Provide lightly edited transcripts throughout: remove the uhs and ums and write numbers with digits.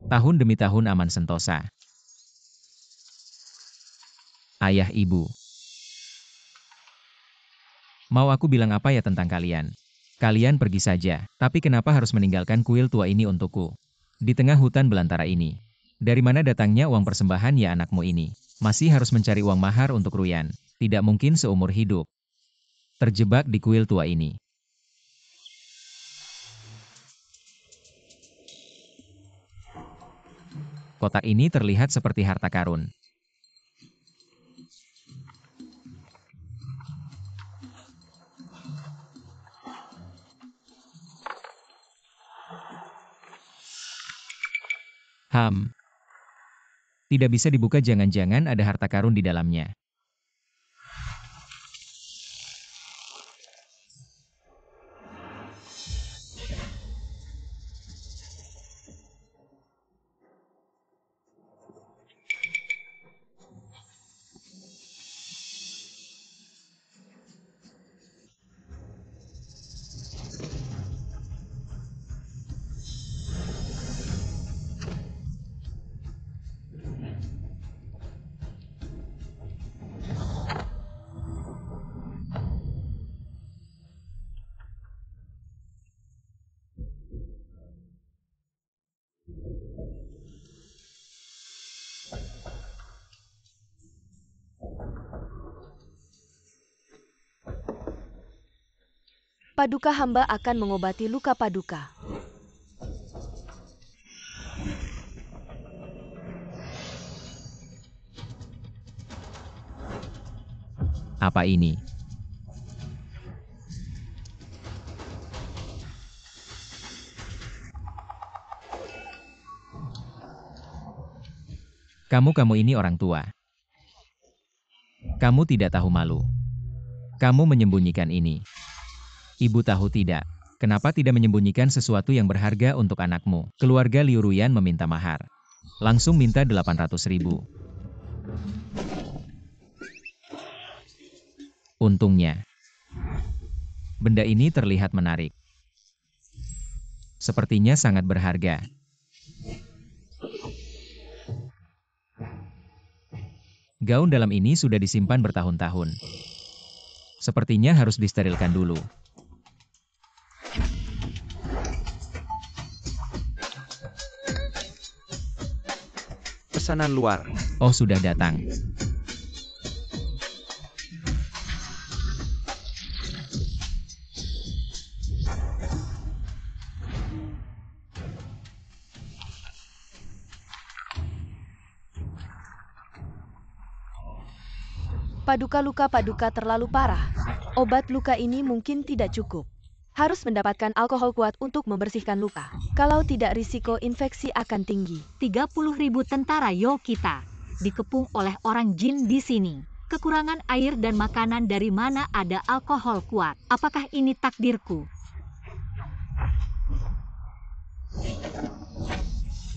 Tahun demi tahun aman sentosa. Ayah ibu. Mau aku bilang apa ya tentang kalian? Kalian pergi saja, tapi kenapa harus meninggalkan kuil tua ini untukku? Di tengah hutan belantara ini. Dari mana datangnya uang persembahan ya anakmu ini? Masih harus mencari uang mahar untuk Ruyan. Tidak mungkin seumur hidup. Terjebak di kuil tua ini. Kotak ini terlihat seperti harta karun. Tidak bisa dibuka, jangan-jangan ada harta karun di dalamnya. Paduka hamba akan mengobati luka Paduka. Apa ini? Kamu ini orang tua. Kamu tidak tahu malu. Kamu menyembunyikan ini. Ibu tahu tidak? Kenapa tidak menyembunyikan sesuatu yang berharga untuk anakmu? Keluarga Liu Ruyan meminta mahar. Langsung minta 800.000. Untungnya, benda ini terlihat menarik. Sepertinya sangat berharga. Gaun dalam ini sudah disimpan bertahun-tahun. Sepertinya harus disterilkan dulu. Pesanan luar. Oh, sudah datang. Paduka luka Paduka terlalu parah. Obat luka ini mungkin tidak cukup. Harus mendapatkan alkohol kuat untuk membersihkan luka. Kalau tidak risiko infeksi akan tinggi. 30.000 tentara Yo kita dikepung oleh orang jin di sini. Kekurangan air dan makanan, dari mana ada alkohol kuat? Apakah ini takdirku?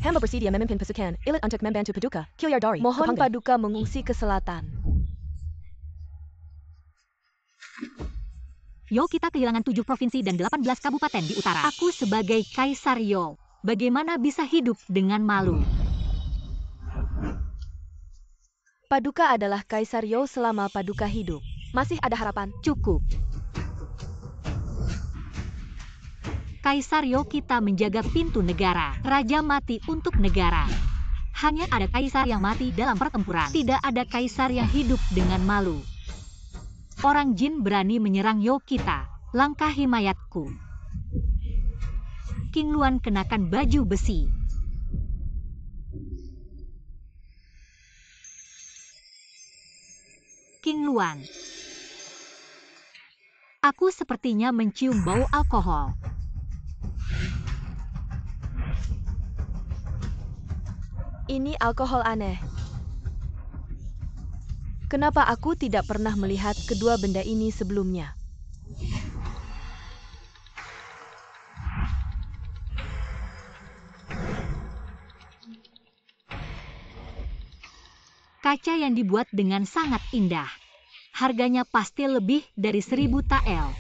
Hamba bersedia memimpin pasukan elit untuk membantu Paduka. Kilyardari. Mohon Kapangga. Paduka mengungsi ke selatan. Yo kita kehilangan 7 provinsi dan 18 kabupaten di utara. Aku sebagai Kaisar Yo, bagaimana bisa hidup dengan malu? Paduka adalah Kaisar Yo selama Paduka hidup. Masih ada harapan. Cukup. Kaisar Yo kita menjaga pintu negara. Raja mati untuk negara. Hanya ada kaisar yang mati dalam pertempuran. Tidak ada kaisar yang hidup dengan malu. Orang jin berani menyerang Yo kita. Langkahi mayatku. King Luan kenakan baju besi. King Luan. Aku sepertinya mencium bau alkohol. Ini alkohol aneh. Kenapa aku tidak pernah melihat kedua benda ini sebelumnya? Kaca yang dibuat dengan sangat indah. Harganya pasti lebih dari 1000 tael.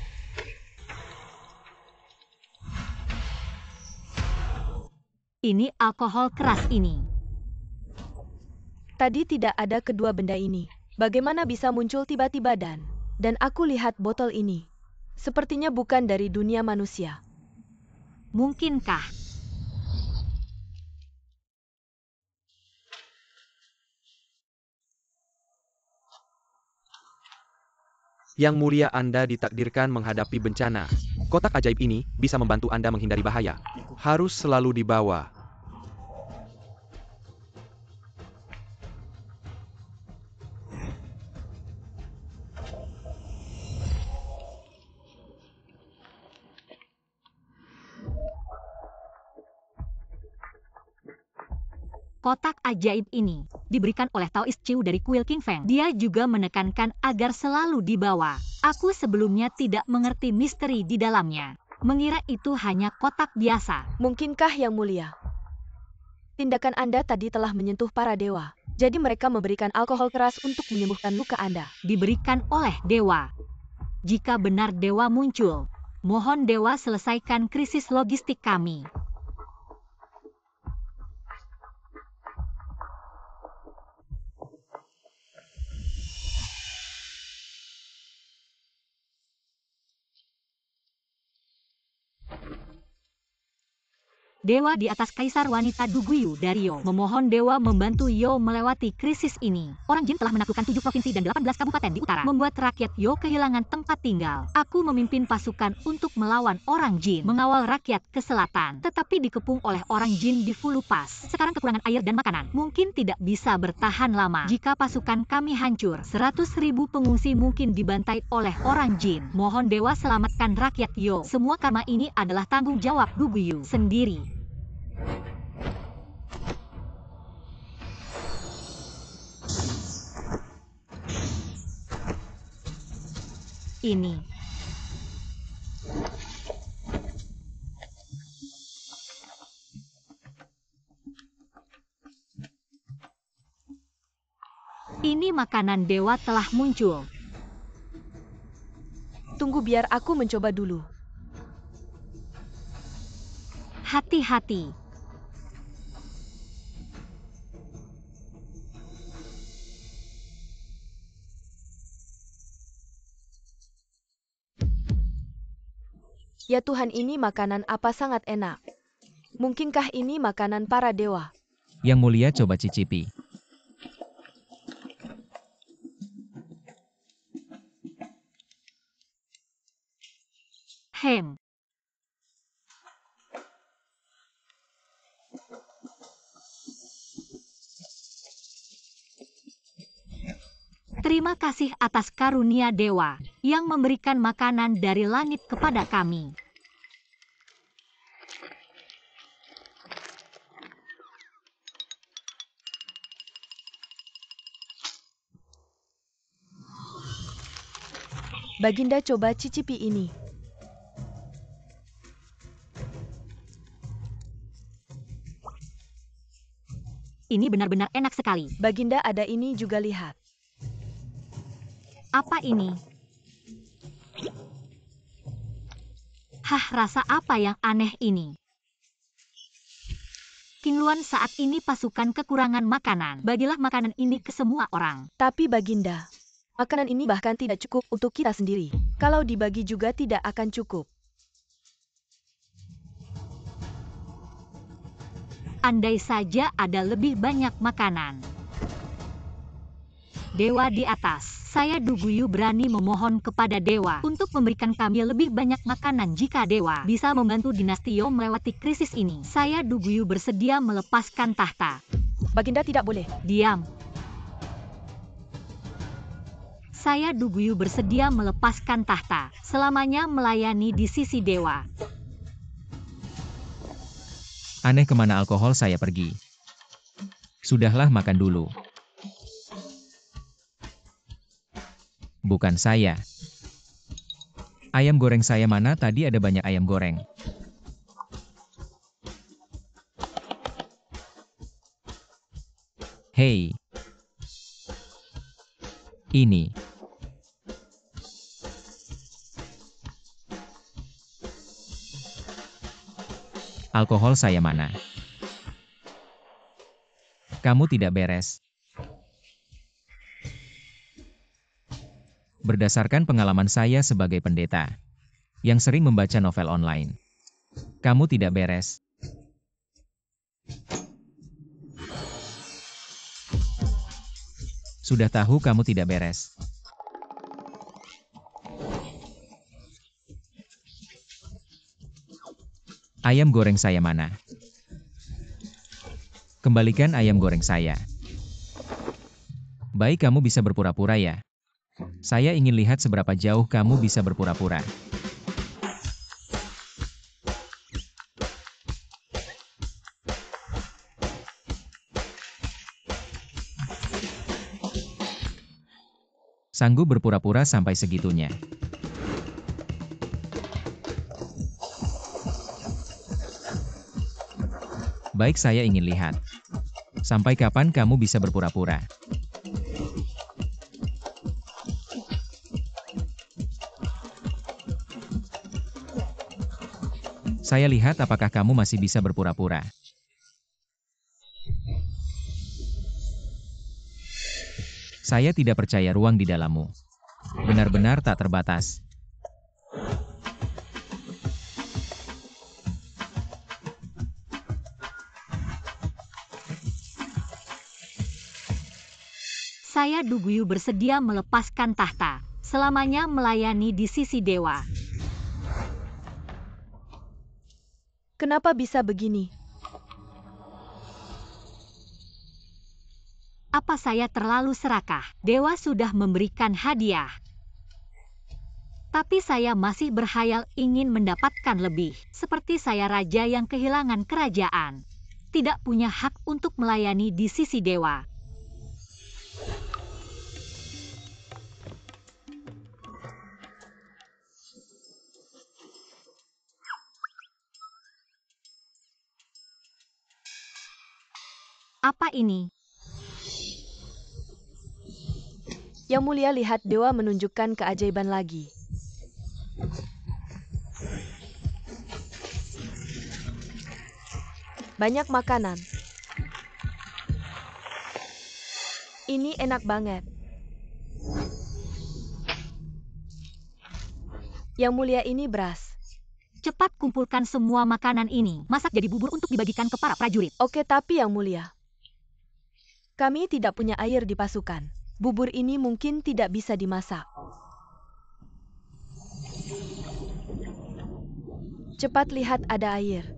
Ini alkohol keras ini. Tadi tidak ada kedua benda ini. Bagaimana bisa muncul tiba-tiba dan aku lihat botol ini. Sepertinya bukan dari dunia manusia. Mungkinkah? Yang mulia, Anda ditakdirkan menghadapi bencana. Kotak ajaib ini bisa membantu Anda menghindari bahaya. Harus selalu dibawa. Kotak ajaib ini diberikan oleh Taoist Chiu dari kuil King Feng. Dia juga menekankan agar selalu dibawa. Aku sebelumnya tidak mengerti misteri di dalamnya. Mengira itu hanya kotak biasa. Mungkinkah Yang Mulia? Tindakan Anda tadi telah menyentuh para dewa. Jadi mereka memberikan alkohol keras untuk menyembuhkan luka Anda. Diberikan oleh dewa. Jika benar dewa muncul, mohon dewa selesaikan krisis logistik kami. Dewa di atas Kaisar Wanita Duguyu dari Yo memohon dewa membantu Yo melewati krisis ini. Orang jin telah menaklukkan 7 provinsi dan 18 kabupaten di utara, membuat rakyat Yo kehilangan tempat tinggal. Aku memimpin pasukan untuk melawan orang jin, mengawal rakyat ke selatan, tetapi dikepung oleh orang jin di Fulu Pass. Sekarang kekurangan air dan makanan, mungkin tidak bisa bertahan lama. Jika pasukan kami hancur, 100.000 pengungsi mungkin dibantai oleh orang jin. Mohon dewa selamatkan rakyat Yo. Semua karma ini adalah tanggung jawab Duguyu sendiri. Ini. Ini makanan dewa telah muncul. Tunggu biar aku mencoba dulu. Hati-hati. Ya Tuhan, ini makanan apa sangat enak. Mungkinkah ini makanan para dewa? Yang Mulia coba cicipi. Hem. Terima kasih atas karunia dewa yang memberikan makanan dari langit kepada kami. Baginda coba cicipi ini. Ini benar-benar enak sekali. Baginda, ada ini juga, lihat. Apa ini? Hah, rasa apa yang aneh ini? King Luan, saat ini pasukan kekurangan makanan. Bagilah makanan ini ke semua orang. Tapi Baginda, makanan ini bahkan tidak cukup untuk kita sendiri. Kalau dibagi juga tidak akan cukup. Andai saja ada lebih banyak makanan. Dewa di atas, saya Duguyu berani memohon kepada dewa untuk memberikan kami lebih banyak makanan jika dewa bisa membantu dinasti Yo melewati krisis ini. Saya Duguyu bersedia melepaskan tahta. Baginda tidak boleh. Diam. Saya Duguyu bersedia melepaskan tahta, selamanya melayani di sisi dewa. Aneh, kemana alkohol saya pergi? Sudahlah, makan dulu. Bukan saya. Ayam goreng saya mana? Tadi ada banyak ayam goreng. Hei. Ini. Alkohol saya mana? Kamu tidak beres. Berdasarkan pengalaman saya sebagai pendeta, yang sering membaca novel online, kamu tidak beres. Sudah tahu kamu tidak beres. Ayam goreng saya mana? Kembalikan ayam goreng saya. Baik, kamu bisa berpura-pura ya. Saya ingin lihat seberapa jauh kamu bisa berpura-pura. Sanggup berpura-pura sampai segitunya. Baik, saya ingin lihat. Sampai kapan kamu bisa berpura-pura? Saya lihat apakah kamu masih bisa berpura-pura. Saya tidak percaya ruang di dalammu. Benar-benar tak terbatas. Saya Duguyu bersedia melepaskan tahta, selamanya melayani di sisi dewa. Kenapa bisa begini? Apa saya terlalu serakah? Dewa sudah memberikan hadiah. Tapi saya masih berhayal ingin mendapatkan lebih. Seperti saya raja yang kehilangan kerajaan. Tidak punya hak untuk melayani di sisi dewa. Apa ini? Yang Mulia, lihat, dewa menunjukkan keajaiban lagi. Banyak makanan. Ini enak banget. Yang Mulia, ini beras. Cepat kumpulkan semua makanan ini. Masak jadi bubur untuk dibagikan ke para prajurit. Oke, tapi Yang Mulia, kami tidak punya air di pasukan. Bubur ini mungkin tidak bisa dimasak. Cepat lihat, ada air.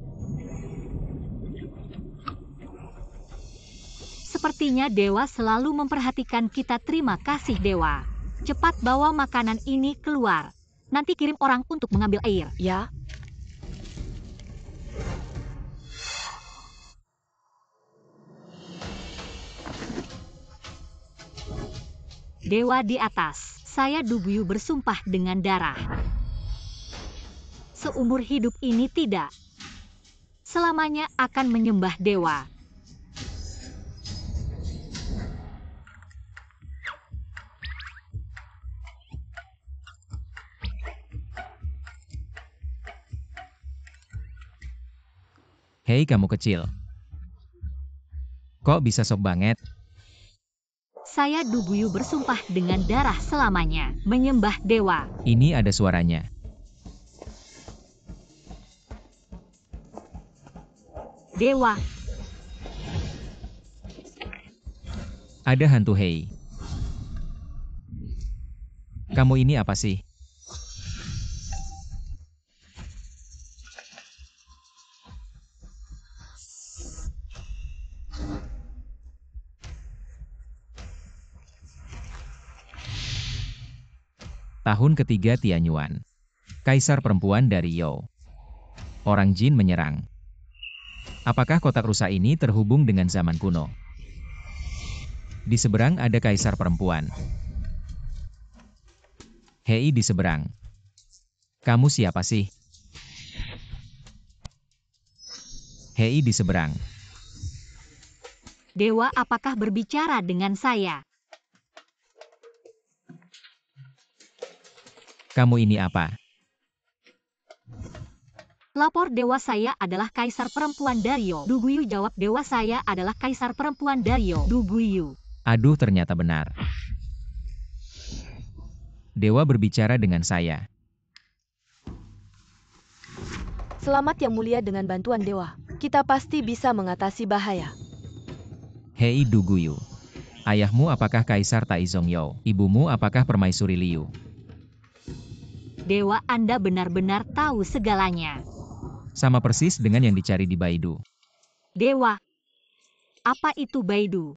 Sepertinya dewa selalu memperhatikan kita. Terima kasih dewa. Cepat bawa makanan ini keluar. Nanti kirim orang untuk mengambil air. Ya. Dewa di atas, saya Duguyu bersumpah dengan darah. Seumur hidup ini tidak. Selamanya akan menyembah dewa. Hei kamu kecil. Kok bisa sok banget? Saya Duguyu bersumpah dengan darah selamanya, menyembah dewa. Ini ada suaranya. Dewa. Ada hantu. Hei. Kamu ini apa sih? Tahun ketiga Tianyuan. Kaisar perempuan dari You. Orang jin menyerang. Apakah kotak rusa ini terhubung dengan zaman kuno? Di seberang ada kaisar perempuan. Hei di seberang. Kamu siapa sih? Hei di seberang. Dewa, apakah berbicara dengan saya? Kamu ini apa? Lapor dewa saya adalah kaisar perempuan Dario. Duguyu jawab dewa saya adalah kaisar perempuan Dario. Duguyu. Aduh, ternyata benar. Dewa berbicara dengan saya. Selamat Yang Mulia, dengan bantuan dewa, kita pasti bisa mengatasi bahaya. Hei Duguyu. Ayahmu apakah Kaisar Taizongyo? Ibumu apakah Permaisuri Liu? Dewa, Anda benar-benar tahu segalanya. Sama persis dengan yang dicari di Baidu. Dewa. Apa itu Baidu?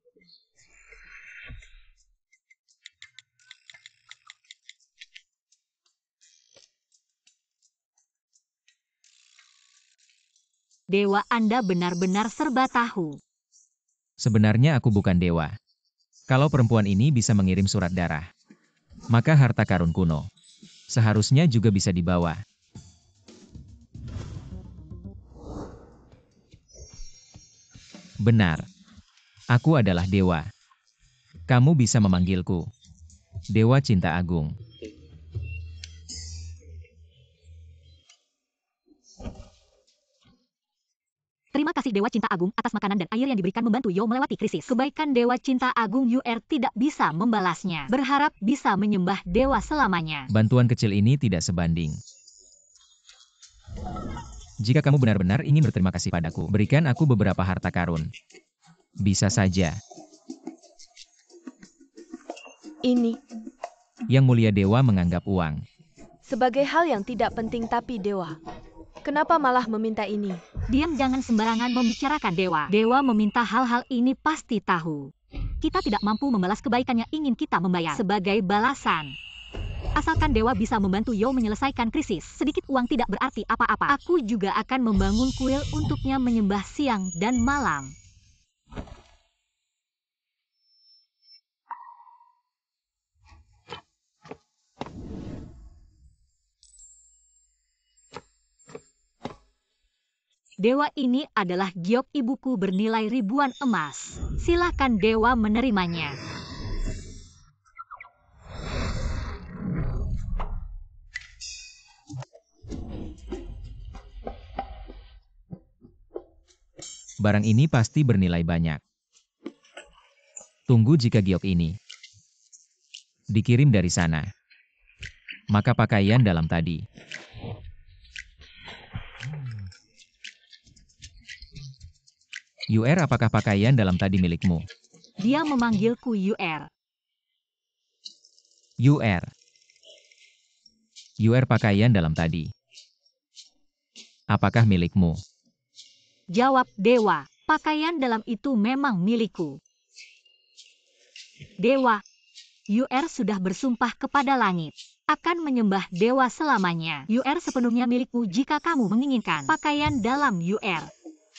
Dewa, Anda benar-benar serba tahu. Sebenarnya aku bukan dewa. Kalau perempuan ini bisa mengirim surat darah, maka harta karun kuno seharusnya juga bisa dibawa. Benar. Aku adalah dewa. Kamu bisa memanggilku Dewa Cinta Agung. Terima kasih Dewa Cinta Agung atas makanan dan air yang diberikan membantu Yo melewati krisis. Kebaikan Dewa Cinta Agung UR tidak bisa membalasnya. Berharap bisa menyembah dewa selamanya. Bantuan kecil ini tidak sebanding. Jika kamu benar-benar ingin berterima kasih padaku, berikan aku beberapa harta karun. Bisa saja. Ini Yang Mulia Dewa menganggap uang sebagai hal yang tidak penting, tapi dewa, kenapa malah meminta ini? Diam, jangan sembarangan membicarakan dewa. Dewa meminta hal-hal ini pasti tahu. Kita tidak mampu membalas kebaikan yang ingin kita membayar. Sebagai balasan, asalkan dewa bisa membantu Yo menyelesaikan krisis, sedikit uang tidak berarti apa-apa. Aku juga akan membangun kuil untuknya menyembah siang dan malam. Dewa ini adalah giok ibuku bernilai ribuan emas. Silakan dewa menerimanya. barang ini pasti bernilai banyak. Tunggu, jika giok ini dikirim dari sana, maka pakaian dalam tadi UR, apakah pakaian dalam tadi milikmu? Dia memanggilku UR. UR. UR, pakaian dalam tadi apakah milikmu? Jawab dewa, pakaian dalam itu memang milikku. Dewa, UR sudah bersumpah kepada langit akan menyembah dewa selamanya. UR sepenuhnya milikmu jika kamu menginginkan pakaian dalam UR.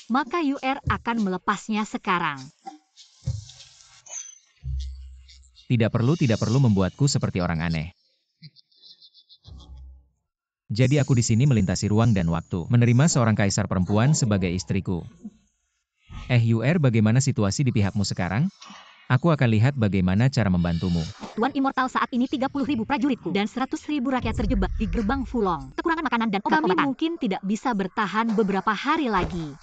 Maka UR akan melepasnya sekarang. Tidak perlu membuatku seperti orang aneh. Jadi aku di sini melintasi ruang dan waktu, menerima seorang kaisar perempuan sebagai istriku. UR, bagaimana situasi di pihakmu sekarang? Aku akan lihat bagaimana cara membantumu. Tuan Immortal, saat ini 30.000 prajuritku dan 100.000 rakyat terjebak di gerbang Fulong. Kekurangan makanan dan obat-obatan. Kami mungkin tidak bisa bertahan beberapa hari lagi.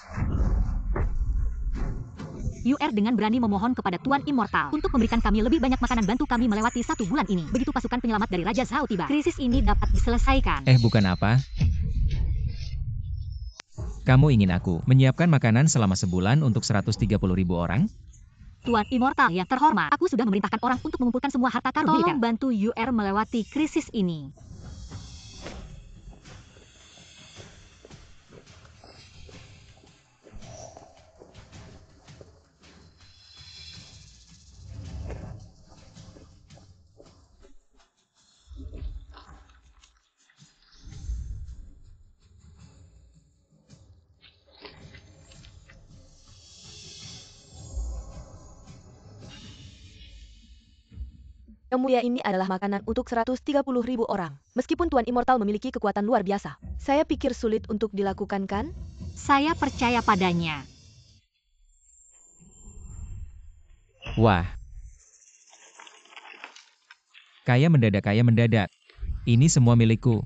UR dengan berani memohon kepada Tuan Immortal untuk memberikan kami lebih banyak makanan, bantu kami melewati 1 bulan ini. Begitu pasukan penyelamat dari Raja Zhao tiba, krisis ini dapat diselesaikan. Bukan apa? Kamu ingin aku menyiapkan makanan selama sebulan untuk 130.000 orang? Tuan Immortal yang terhormat, aku sudah memerintahkan orang untuk mengumpulkan semua harta karun militer. Tolong bantu UR melewati krisis ini. Yang Mulia, ini adalah makanan untuk 130.000 orang. Meskipun Tuan Immortal memiliki kekuatan luar biasa, saya pikir sulit untuk dilakukan, kan? Saya percaya padanya. Wah. Kaya mendadak. Ini semua milikku.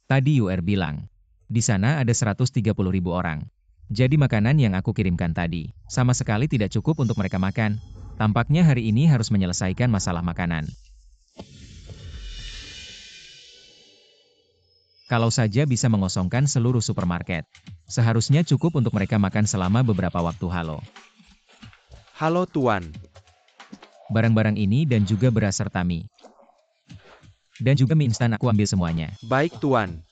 Tadi UR bilang, di sana ada 130.000 orang. Jadi makanan yang aku kirimkan tadi, sama sekali tidak cukup untuk mereka makan. Tampaknya hari ini harus menyelesaikan masalah makanan. Kalau saja bisa mengosongkan seluruh supermarket, seharusnya cukup untuk mereka makan selama beberapa waktu. Halo. Halo Tuan. Barang-barang ini dan juga beras serta mie. Dan juga mie instan aku ambil semuanya. Baik Tuan.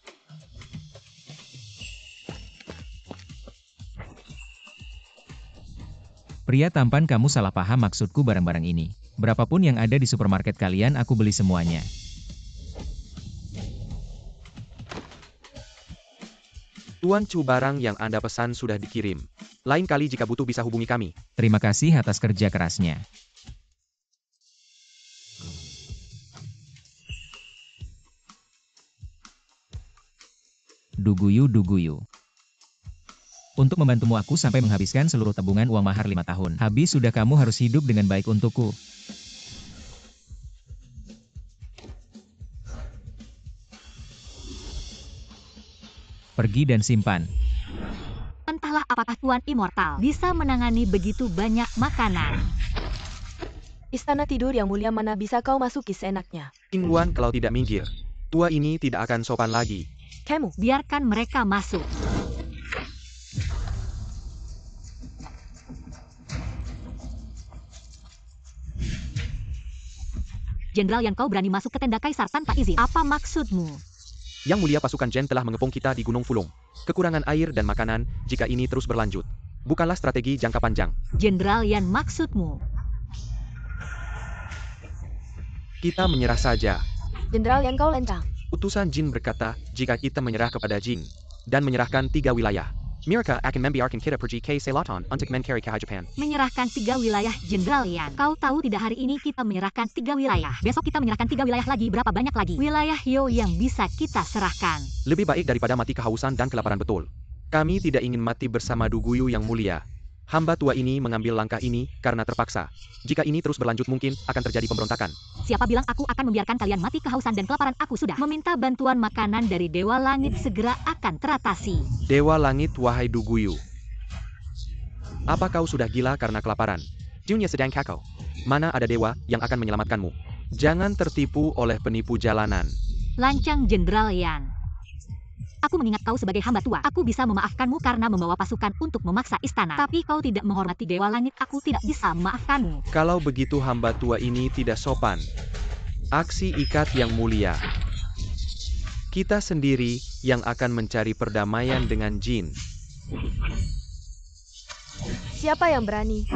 Pria tampan, kamu salah paham maksudku barang-barang ini. Berapapun yang ada di supermarket kalian aku beli semuanya. Tuan Chu, barang yang Anda pesan sudah dikirim. Lain kali jika butuh bisa hubungi kami. Terima kasih atas kerja kerasnya. Duguyu. Untuk membantumu aku sampai menghabiskan seluruh tabungan uang mahar 5 tahun. Habis sudah kamu harus hidup dengan baik untukku. Pergi dan simpan. Entahlah apakah Tuan Immortal bisa menangani begitu banyak makanan. Istana tidur yang mulia mana bisa kau masuki seenaknya? Tuan, kalau tidak minggir, tua ini tidak akan sopan lagi. Kamu, Biarkan mereka masuk. Jenderal Yan, kau berani masuk ke tenda kaisar tanpa izin. Apa maksudmu? Yang mulia, pasukan Jen telah mengepung kita di Gunung Fulung. Kekurangan air dan makanan jika ini terus berlanjut. Bukanlah strategi jangka panjang. Jenderal Yan, maksudmu? Kita menyerah saja. Jenderal yang kau lencang. Utusan Jin berkata, jika kita menyerah kepada Jin dan menyerahkan 3 wilayah, mereka akan membiarkan kita pergi ke selatan untuk mencari ke Japan. Menyerahkan 3 wilayah, Jenderal Yan. Kau tahu tidak, hari ini kita menyerahkan 3 wilayah. Besok kita menyerahkan 3 wilayah lagi. Berapa banyak lagi wilayah Hyo yang bisa kita serahkan? Lebih baik daripada mati kehausan dan kelaparan, betul. Kami tidak ingin mati bersama Duguyu yang mulia. Hamba tua ini mengambil langkah ini karena terpaksa. Jika ini terus berlanjut mungkin akan terjadi pemberontakan. Siapa bilang aku akan membiarkan kalian mati kehausan dan kelaparan? Aku sudah meminta bantuan makanan dari Dewa Langit, segera akan teratasi. Dewa Langit, wahai Duguyu. Apa kau sudah gila karena kelaparan? Dunia sedang kacau. Mana ada dewa yang akan menyelamatkanmu? Jangan tertipu oleh penipu jalanan. Lancang, Jenderal Yan. Aku mengingat kau sebagai hamba tua. Aku bisa memaafkanmu karena membawa pasukan untuk memaksa istana. Tapi kau tidak menghormati Dewa Langit. Aku tidak bisa memaafkanmu. Kalau begitu hamba tua ini tidak sopan. Aksi ikat yang mulia. Kita sendiri yang akan mencari perdamaian dengan Jin. Siapa yang berani?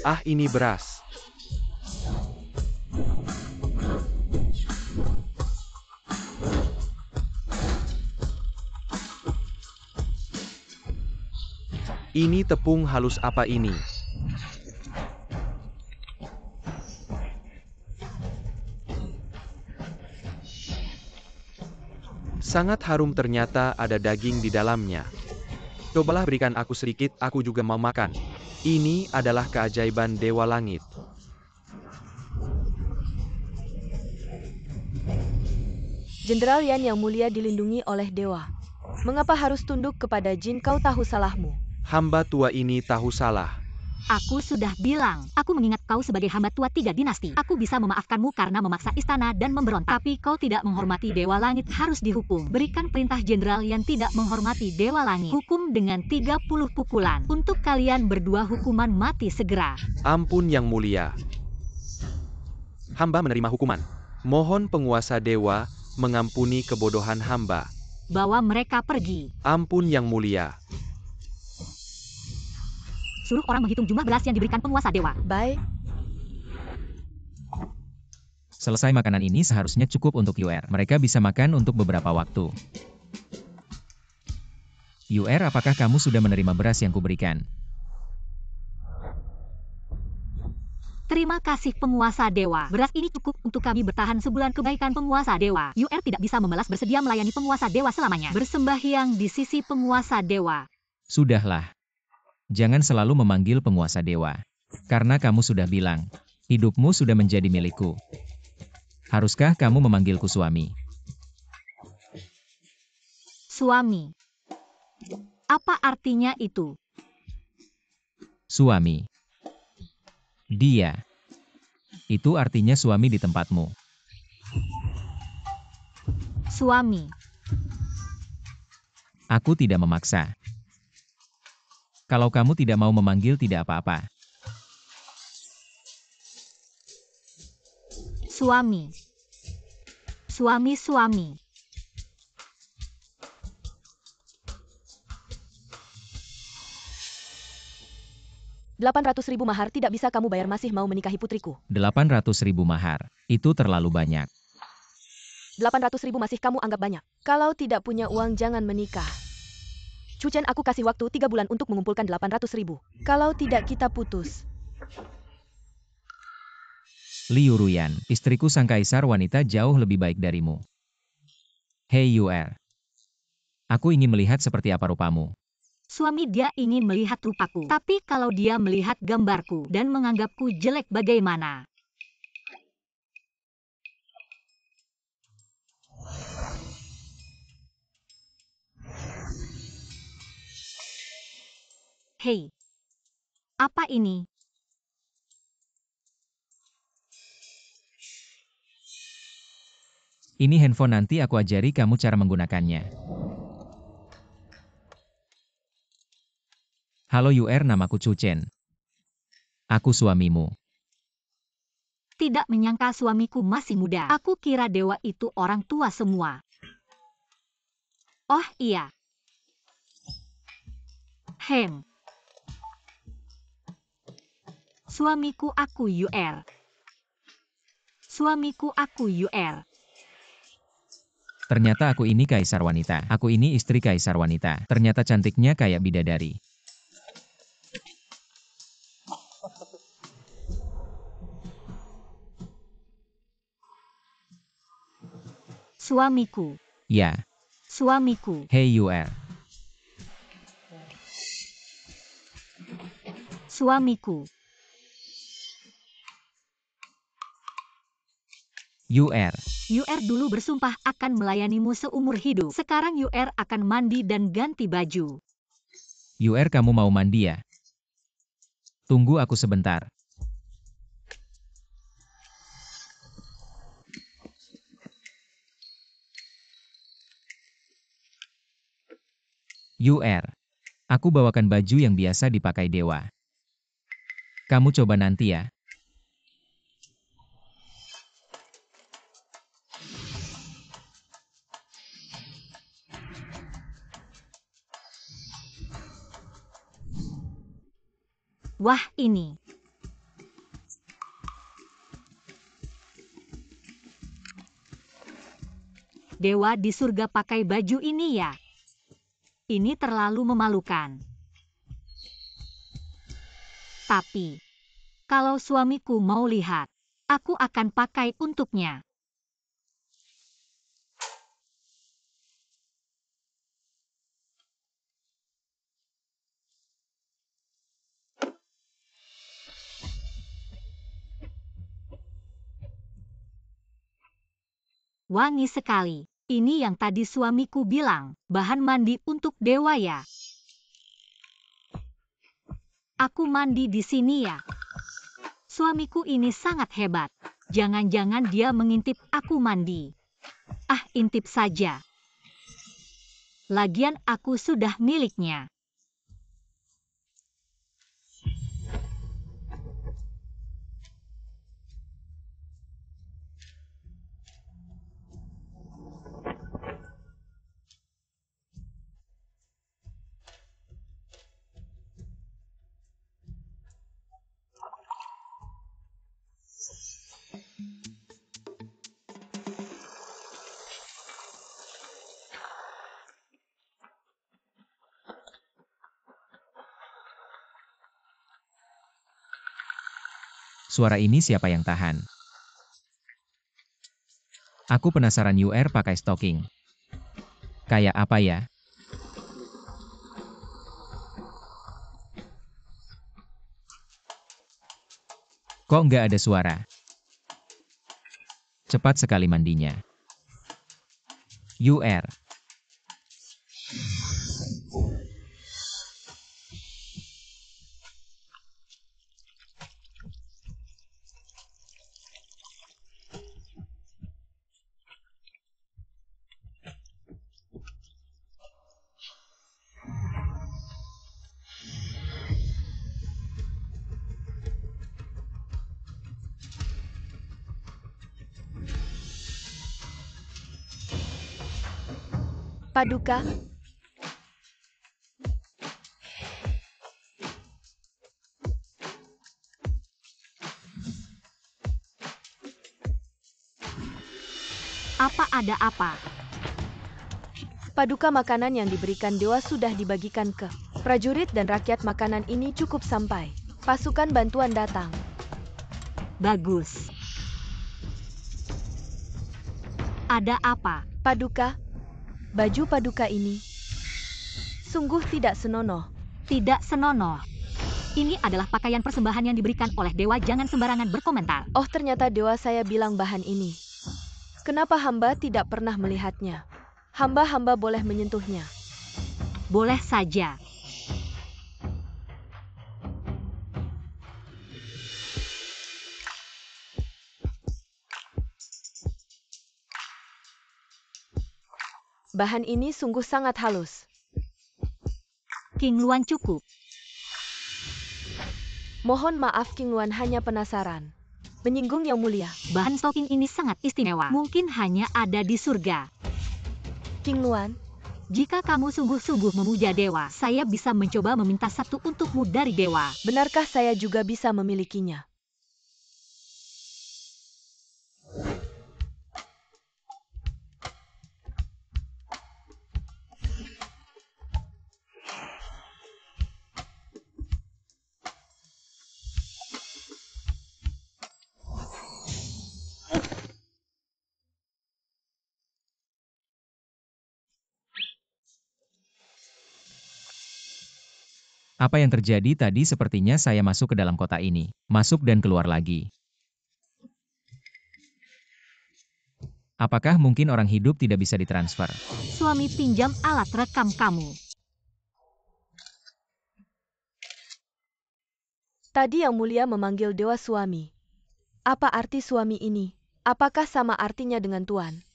Ah, ini beras. Ini tepung halus apa ini? Sangat harum, ternyata ada daging di dalamnya. Cobalah berikan aku sedikit, aku juga mau makan. Ini adalah keajaiban Dewa Langit. Jenderal Yan yang mulia dilindungi oleh dewa. Mengapa harus tunduk kepada Jin? Kau tahu salahmu. Hamba tua ini tahu salah. Aku sudah bilang, aku mengingat kau sebagai hamba tua 3 dinasti. Aku bisa memaafkanmu karena memaksa istana dan memberontak. Tapi kau tidak menghormati Dewa Langit, harus dihukum. Berikan perintah Jenderal yang tidak menghormati Dewa Langit. Hukum dengan 30 pukulan. Untuk kalian berdua hukuman mati segera. Ampun yang mulia. Hamba menerima hukuman. Mohon penguasa dewa mengampuni kebodohan hamba. Bawa mereka pergi. Ampun yang mulia. Suruh orang menghitung jumlah beras yang diberikan penguasa dewa. Baik. Selesai makanan ini seharusnya cukup untuk UR. Mereka bisa makan untuk beberapa waktu. UR, apakah kamu sudah menerima beras yang kuberikan? Terima Terima kasih penguasa dewa. Beras ini cukup untuk kami bertahan sebulan. Kebaikan penguasa dewa. UR tidak bisa membalas, bersedia melayani penguasa dewa selamanya. Bersembahyang di sisi penguasa dewa. Sudahlah. Jangan selalu memanggil penguasa dewa. Karena kamu sudah bilang, hidupmu sudah menjadi milikku. Haruskah kamu memanggilku suami? Suami. Apa artinya itu? Suami. Dia. Itu artinya suami di tempatmu. Suami. Aku tidak memaksa. Kalau kamu tidak mau memanggil, tidak apa-apa. Suami. Suami-suami. $800.000 mahar tidak bisa kamu bayar, masih mau menikahi putriku. 800.000 mahar. Itu terlalu banyak. 800.000 masih kamu anggap banyak. Kalau tidak punya uang jangan menikah. Cuchen, aku kasih waktu 3 bulan untuk mengumpulkan 800.000. Kalau tidak kita putus. Liu Ruyan, istriku sang kaisar wanita jauh lebih baik darimu. Hei UR. Aku ingin melihat seperti apa rupamu. Suami dia ingin melihat rupaku. Tapi kalau dia melihat gambarku dan menganggapku jelek bagaimana? Hei. Apa ini? Ini handphone, nanti aku ajari kamu cara menggunakannya. Halo UR, namaku Cuchen. Aku suamimu. Tidak menyangka suamiku masih muda. Aku kira dewa itu orang tua semua. Oh iya. Suamiku aku UR. Suamiku aku UR. Ternyata aku ini kaisar wanita. Aku ini istri kaisar wanita. Ternyata cantiknya kayak bidadari. Suamiku. Ya. Suamiku. Hei UR. Suamiku. UR. UR dulu bersumpah akan melayanimu seumur hidup. Sekarang UR akan mandi dan ganti baju. UR, kamu mau mandi ya? Tunggu aku sebentar. UR. Aku bawakan baju yang biasa dipakai dewa. Kamu coba nanti ya. Wah, ini. Dewa di surga pakai baju ini ya? Ini terlalu memalukan. Tapi, kalau suamiku mau lihat, aku akan pakai untuknya. Wangi sekali. Ini yang tadi suamiku bilang, bahan mandi untuk dewa ya. Aku mandi di sini ya. Suamiku ini sangat hebat. Jangan-jangan dia mengintip aku mandi. Ah, intip saja. Lagian aku sudah miliknya. Suara ini siapa yang tahan? Aku penasaran UR pakai stocking. Kayak apa ya? Kok nggak ada suara? Cepat sekali mandinya. UR. Paduka, Apa ada apa? Paduka makanan yang diberikan dewa sudah dibagikan ke prajurit dan rakyat. Makanan ini cukup sampai pasukan bantuan datang. Bagus. Ada apa? Paduka, baju paduka ini sungguh tidak senonoh. Tidak senonoh. Ini adalah pakaian persembahan yang diberikan oleh dewa. Jangan sembarangan berkomentar. Oh, ternyata dewa saya bilang bahan ini. Kenapa hamba tidak pernah melihatnya? Hamba boleh menyentuhnya. Boleh saja. Bahan ini sungguh sangat halus. King Luan cukup. Mohon maaf King Luan, hanya penasaran. Menyinggung yang mulia. Bahan stocking ini sangat istimewa. Mungkin hanya ada di surga. King Luan, Jika kamu sungguh-sungguh memuja dewa, saya bisa mencoba meminta satu untukmu dari dewa. benarkah saya juga bisa memilikinya? Apa yang terjadi tadi? Sepertinya saya masuk ke dalam kota ini. Masuk dan keluar lagi. Apakah mungkin orang hidup tidak bisa ditransfer? Suami pinjam alat rekam kamu. Tadi yang mulia memanggil dewa suami. Apa arti suami ini? Apakah sama artinya dengan tuan?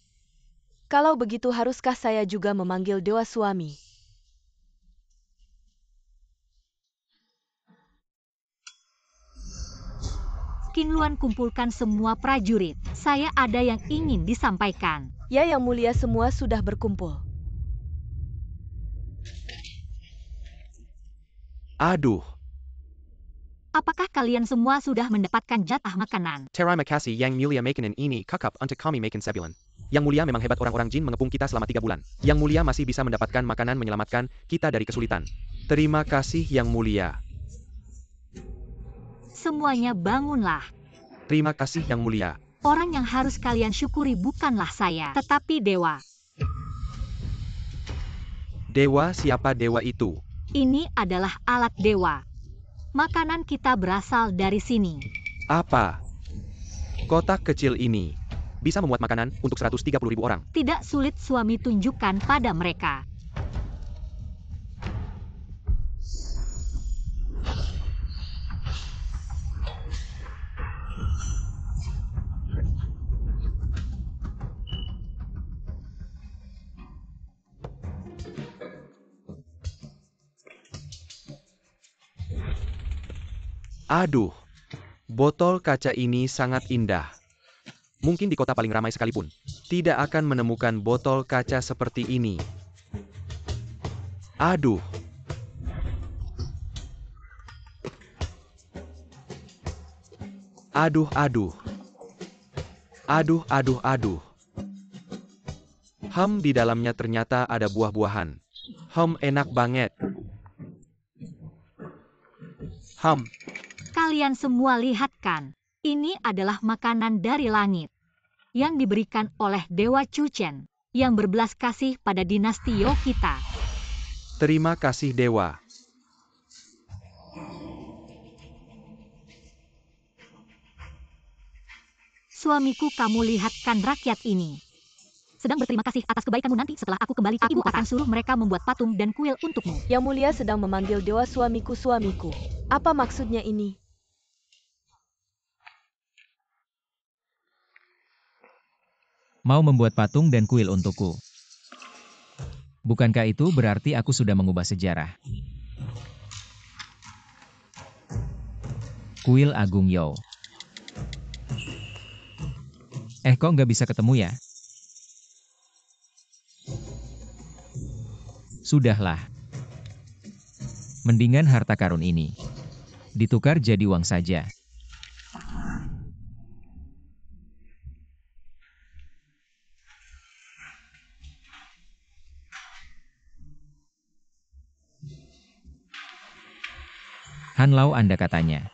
Kalau begitu haruskah saya juga memanggil dewa suami? King Luan kumpulkan semua prajurit. Saya ada yang ingin disampaikan. Ya yang mulia, semua sudah berkumpul. Aduh, Apakah kalian semua sudah mendapatkan jatah makanan? terima kasih Yang Mulia makanan ini kakap untuk kami makan sebulan. Yang Mulia memang hebat, orang-orang jin mengepung kita selama 3 bulan. Yang Mulia masih bisa mendapatkan makanan menyelamatkan kita dari kesulitan. Terima kasih Yang Mulia. Semuanya bangunlah. Terima kasih Yang Mulia. Orang yang harus kalian syukuri bukanlah saya, tetapi dewa. Dewa, siapa dewa itu? Ini adalah alat dewa. Makanan kita berasal dari sini. Apa? Kotak kecil ini bisa memuat makanan untuk 130.000 orang. Tidak sulit suami tunjukkan pada mereka. Aduh, botol kaca ini sangat indah. Mungkin di kota paling ramai sekalipun, tidak akan menemukan botol kaca seperti ini. Aduh. Aduh, aduh. Aduh, aduh, aduh. Di dalamnya ternyata ada buah-buahan. Enak banget. Kalian semua lihat kan? Ini adalah makanan dari langit yang diberikan oleh Dewa Chuchen yang berbelas kasih pada dinasti Yo kita. Terima kasih Dewa. Suamiku, kamu lihatkan rakyat ini. Sedang berterima kasih atas kebaikanmu. Nanti setelah aku kembali ke ibu kota, akan suruh mereka membuat patung dan kuil untukmu. Yang Mulia sedang memanggil dewa suamiku suamiku. Apa maksudnya ini? Mau membuat patung dan kuil untukku. Bukankah itu berarti aku sudah mengubah sejarah? Kuil Agung Yo. Kok nggak bisa ketemu ya? Sudahlah. Mendingan harta karun ini ditukar jadi uang saja. Han Lao Anda katanya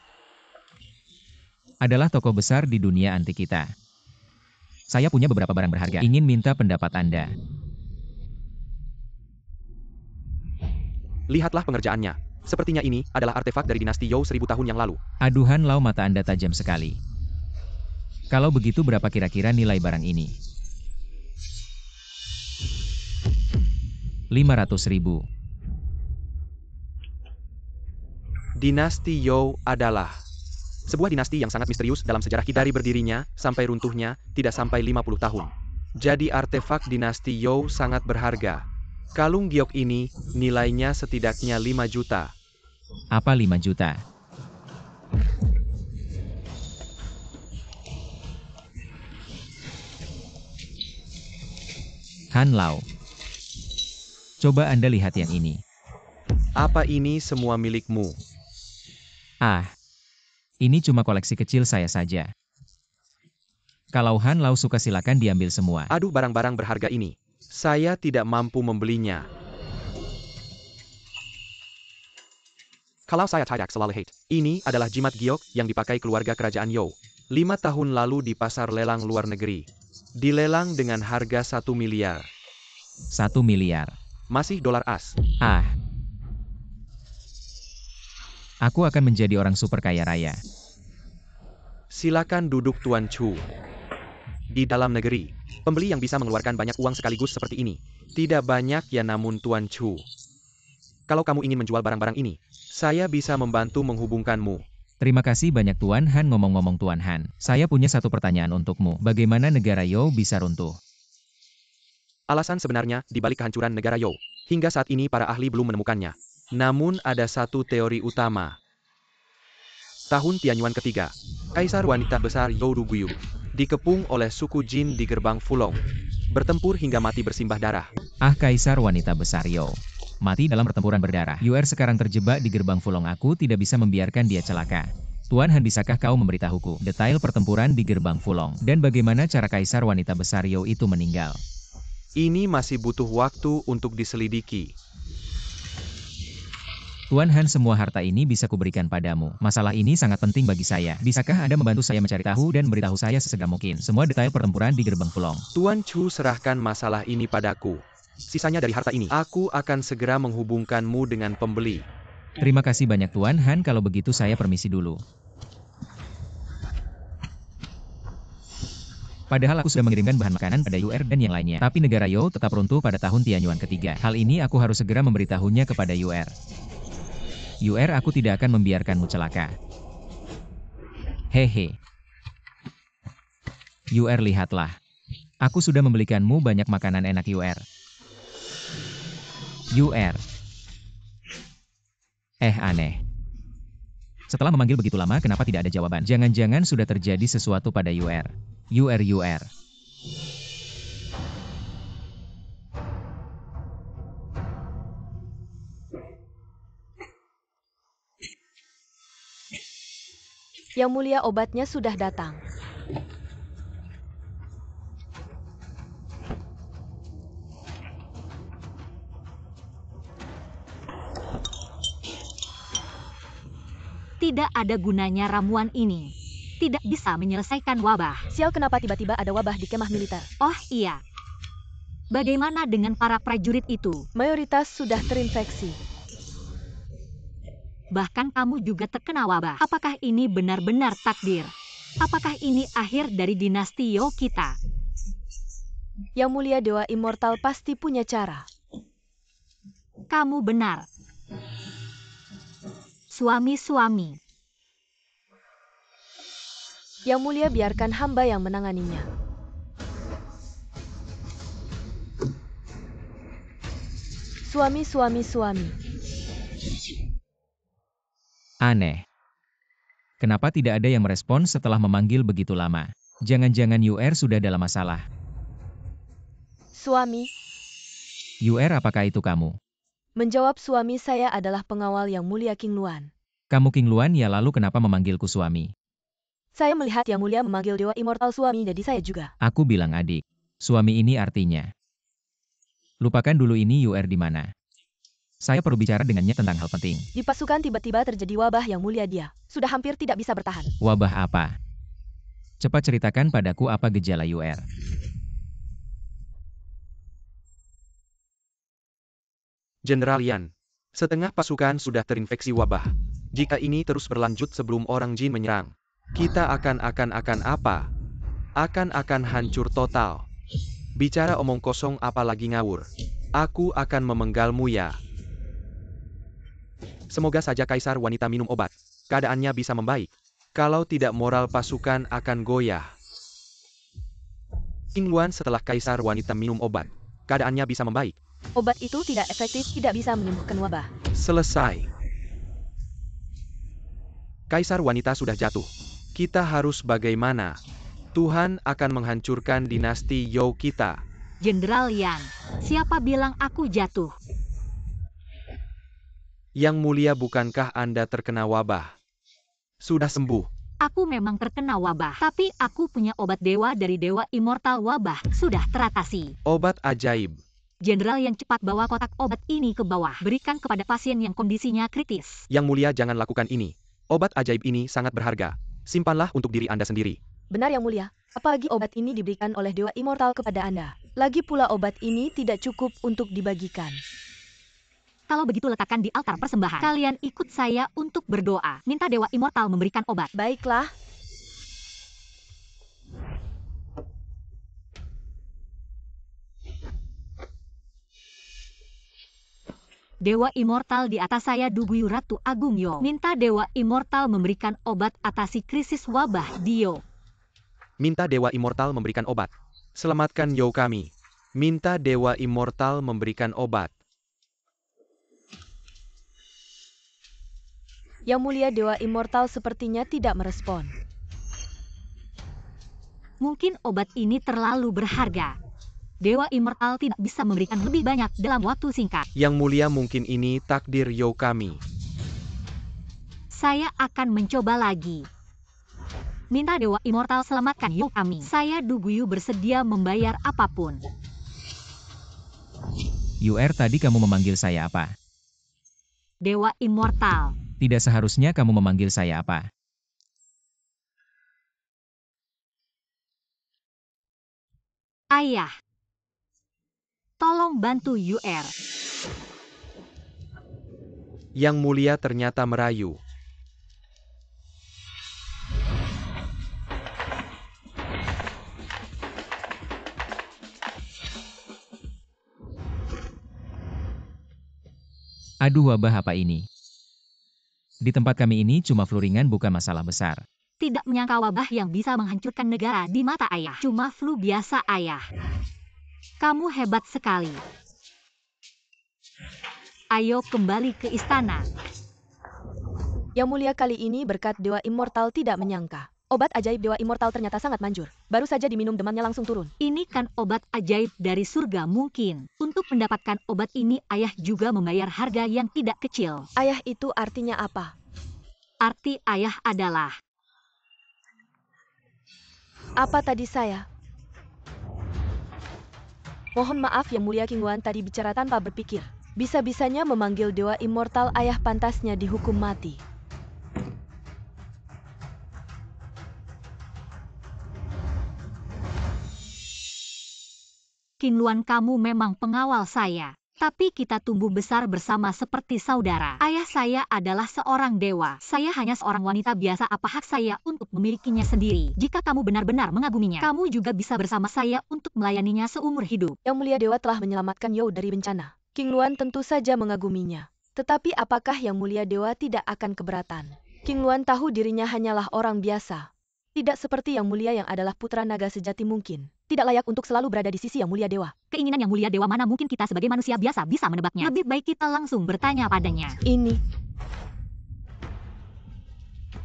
adalah tokoh besar di dunia antik kita. Saya punya beberapa barang berharga. Ingin minta pendapat Anda. Lihatlah pengerjaannya. Sepertinya ini adalah artefak dari dinasti Yo 1000 tahun yang lalu. Aduh Han Lao, mata Anda tajam sekali. Kalau begitu berapa kira-kira nilai barang ini? 500.000. Dinasti Yo adalah sebuah dinasti yang sangat misterius dalam sejarah kita. Dari berdirinya sampai runtuhnya tidak sampai 50 tahun. Jadi artefak dinasti Yo sangat berharga. Kalung giok ini nilainya setidaknya 5 juta. Apa 5 juta? Han Lao. Coba Anda lihat yang ini. Apa ini semua milikmu? Ini cuma koleksi kecil saya saja. Kalau Han Lao suka silakan diambil semua. Aduh, barang-barang berharga ini. Saya tidak mampu membelinya. Kalau saya tidak selalu hate. Ini adalah jimat giok yang dipakai keluarga kerajaan Yo. 5 tahun lalu di pasar lelang luar negeri. Dilelang dengan harga 1 miliar. 1 miliar. Masih dolar as. Aku akan menjadi orang super kaya raya. Silakan duduk Tuan Chu. Di dalam negeri, pembeli yang bisa mengeluarkan banyak uang sekaligus seperti ini. Tidak banyak ya, namun Tuan Chu. Kalau kamu ingin menjual barang-barang ini, saya bisa membantu menghubungkanmu. Terima kasih banyak Tuan Han. Ngomong-ngomong Tuan Han, saya punya satu pertanyaan untukmu. Bagaimana negara Yo bisa runtuh? Alasan sebenarnya di balik kehancuran negara Yo. Hingga saat ini para ahli belum menemukannya. Namun ada satu teori utama. Tahun Tianyuan ketiga, Kaisar wanita besar Yo Ruguyu dikepung oleh suku Jin di gerbang Fulong. Bertempur hingga mati bersimbah darah. Kaisar wanita besar Yo mati dalam pertempuran berdarah. UR sekarang terjebak di gerbang Fulong. Aku tidak bisa membiarkan dia celaka. Tuan Han, bisakah kau memberitahuku detail pertempuran di gerbang Fulong? Dan bagaimana cara Kaisar wanita besar Yo itu meninggal? Ini masih butuh waktu untuk diselidiki. Tuan Han, semua harta ini bisa kuberikan padamu. Masalah ini sangat penting bagi saya. Bisakah Anda membantu saya mencari tahu dan memberitahu saya sesegera mungkin semua detail pertempuran di gerbang Fulong? Tuan Chu, serahkan masalah ini padaku. Sisanya dari harta ini, aku akan segera menghubungkanmu dengan pembeli. Terima kasih banyak Tuan Han. Kalau begitu saya permisi dulu. Padahal aku sudah mengirimkan bahan makanan pada UR dan yang lainnya. Tapi negara Yo tetap runtuh pada tahun Tianyuan ketiga. Hal ini aku harus segera memberitahunya kepada UR. UR, aku tidak akan membiarkanmu celaka. Hehe. UR, lihatlah. Aku sudah membelikanmu banyak makanan enak UR. UR. Aneh. Setelah memanggil begitu lama, kenapa tidak ada jawaban? Jangan-jangan sudah terjadi sesuatu pada UR. UR. Yang Mulia, obatnya sudah datang. Tidak ada gunanya ramuan ini. tidak bisa menyelesaikan wabah. Sial, kenapa tiba-tiba ada wabah di kemah militer? Oh iya. Bagaimana dengan para prajurit itu? Mayoritas sudah terinfeksi. Bahkan kamu juga terkena wabah. Apakah ini benar-benar takdir? Apakah ini akhir dari dinasti Yo kita? Yang Mulia Dewa Immortal pasti punya cara. Kamu benar. Suami-suami. Yang Mulia, biarkan hamba yang menanganinya. Suami. Aneh. Kenapa tidak ada yang merespon setelah memanggil begitu lama? Jangan-jangan UR sudah dalam masalah. Suami, UR, apakah itu kamu? menjawab suami, saya adalah pengawal Yang Mulia King Luan. Kamu King Luan ya, lalu kenapa memanggilku suami? Saya melihat Yang Mulia memanggil Dewa Immortal suami, jadi saya juga. Aku bilang adik. Suami ini artinya. Lupakan dulu ini UR di mana. Saya perlu bicara dengannya tentang hal penting. Di pasukan tiba-tiba terjadi wabah Yang Mulia, dia sudah hampir tidak bisa bertahan. Wabah apa? Cepat ceritakan padaku apa gejala UR. Jenderal Yan, setengah pasukan sudah terinfeksi wabah. Jika ini terus berlanjut sebelum orang Jin menyerang, kita akan apa? Akan hancur total. Bicara omong kosong, apalagi ngawur. Aku akan memenggalmu ya. Semoga saja Kaisar Wanita minum obat. Keadaannya bisa membaik. Kalau tidak, moral pasukan akan goyah. King Luan, setelah Kaisar Wanita minum obat, keadaannya bisa membaik. Obat itu tidak efektif, tidak bisa menyembuhkan wabah. Selesai. Kaisar Wanita sudah jatuh. Kita harus bagaimana? Tuhan akan menghancurkan dinasti Yo kita. Jenderal Yan, siapa bilang aku jatuh? Yang Mulia, bukankah Anda terkena wabah? Sudah sembuh. Aku memang terkena wabah, tapi aku punya obat dewa dari Dewa Immortal. Wabah sudah teratasi. Obat ajaib. Jenderal Yang, cepat bawa kotak obat ini ke bawah. Berikan kepada pasien yang kondisinya kritis. Yang Mulia, jangan lakukan ini. Obat ajaib ini sangat berharga. Simpanlah untuk diri Anda sendiri. Benar Yang Mulia, apalagi obat ini diberikan oleh Dewa Immortal kepada Anda. Lagi pula obat ini tidak cukup untuk dibagikan. Kalau begitu, letakkan di altar persembahan. Kalian ikut saya untuk berdoa. Minta Dewa Immortal memberikan obat. Baiklah. Dewa Immortal di atas saya, Duguyu Ratu Agung Yo. Minta Dewa Immortal memberikan obat atasi krisis wabah Dio. Minta Dewa Immortal memberikan obat. Selamatkan Yo kami. Minta Dewa Immortal memberikan obat. Yang Mulia, Dewa Immortal sepertinya tidak merespon. Mungkin obat ini terlalu berharga. Dewa Immortal tidak bisa memberikan lebih banyak dalam waktu singkat. Yang Mulia, mungkin ini takdir Yo kami. Saya akan mencoba lagi. Minta Dewa Immortal selamatkan Yo kami. Saya Duguyu bersedia membayar apapun. UR, tadi kamu memanggil saya apa? Dewa Immortal. Tidak seharusnya kamu memanggil saya apa. Ayah. Tolong bantu UR. Yang Mulia ternyata merayu. Aduh, wabah apa ini? Di tempat kami ini cuma flu ringan, bukan masalah besar. Tidak menyangka wabah yang bisa menghancurkan negara di mata ayah. Cuma flu biasa, ayah. Kamu hebat sekali. Ayo kembali ke istana. Yang Mulia, kali ini berkat Dewa Immortal tidak menyangka. Obat ajaib Dewa Immortal ternyata sangat manjur. Baru saja diminum demamnya langsung turun. Ini kan obat ajaib dari surga mungkin. Untuk mendapatkan obat ini, ayah juga membayar harga yang tidak kecil. Ayah itu artinya apa? Arti ayah adalah... Apa tadi saya? Mohon maaf Yang Mulia, King Luan tadi bicara tanpa berpikir. Bisa-bisanya memanggil Dewa Immortal ayah, pantasnya dihukum mati. King Luan, kamu memang pengawal saya. Tapi kita tumbuh besar bersama seperti saudara. Ayah saya adalah seorang dewa. Saya hanya seorang wanita biasa. Apa hak saya untuk memilikinya sendiri? Jika kamu benar-benar mengaguminya, kamu juga bisa bersama saya untuk melayaninya seumur hidup. Yang Mulia Dewa telah menyelamatkan You dari bencana. King Luan tentu saja mengaguminya. Tetapi apakah Yang Mulia Dewa tidak akan keberatan? King Luan tahu dirinya hanyalah orang biasa. Tidak seperti Yang Mulia yang adalah putra naga sejati mungkin. Tidak layak untuk selalu berada di sisi Yang Mulia Dewa. Keinginan Yang Mulia Dewa mana mungkin kita sebagai manusia biasa bisa menebaknya. Lebih baik kita langsung bertanya padanya. Ini.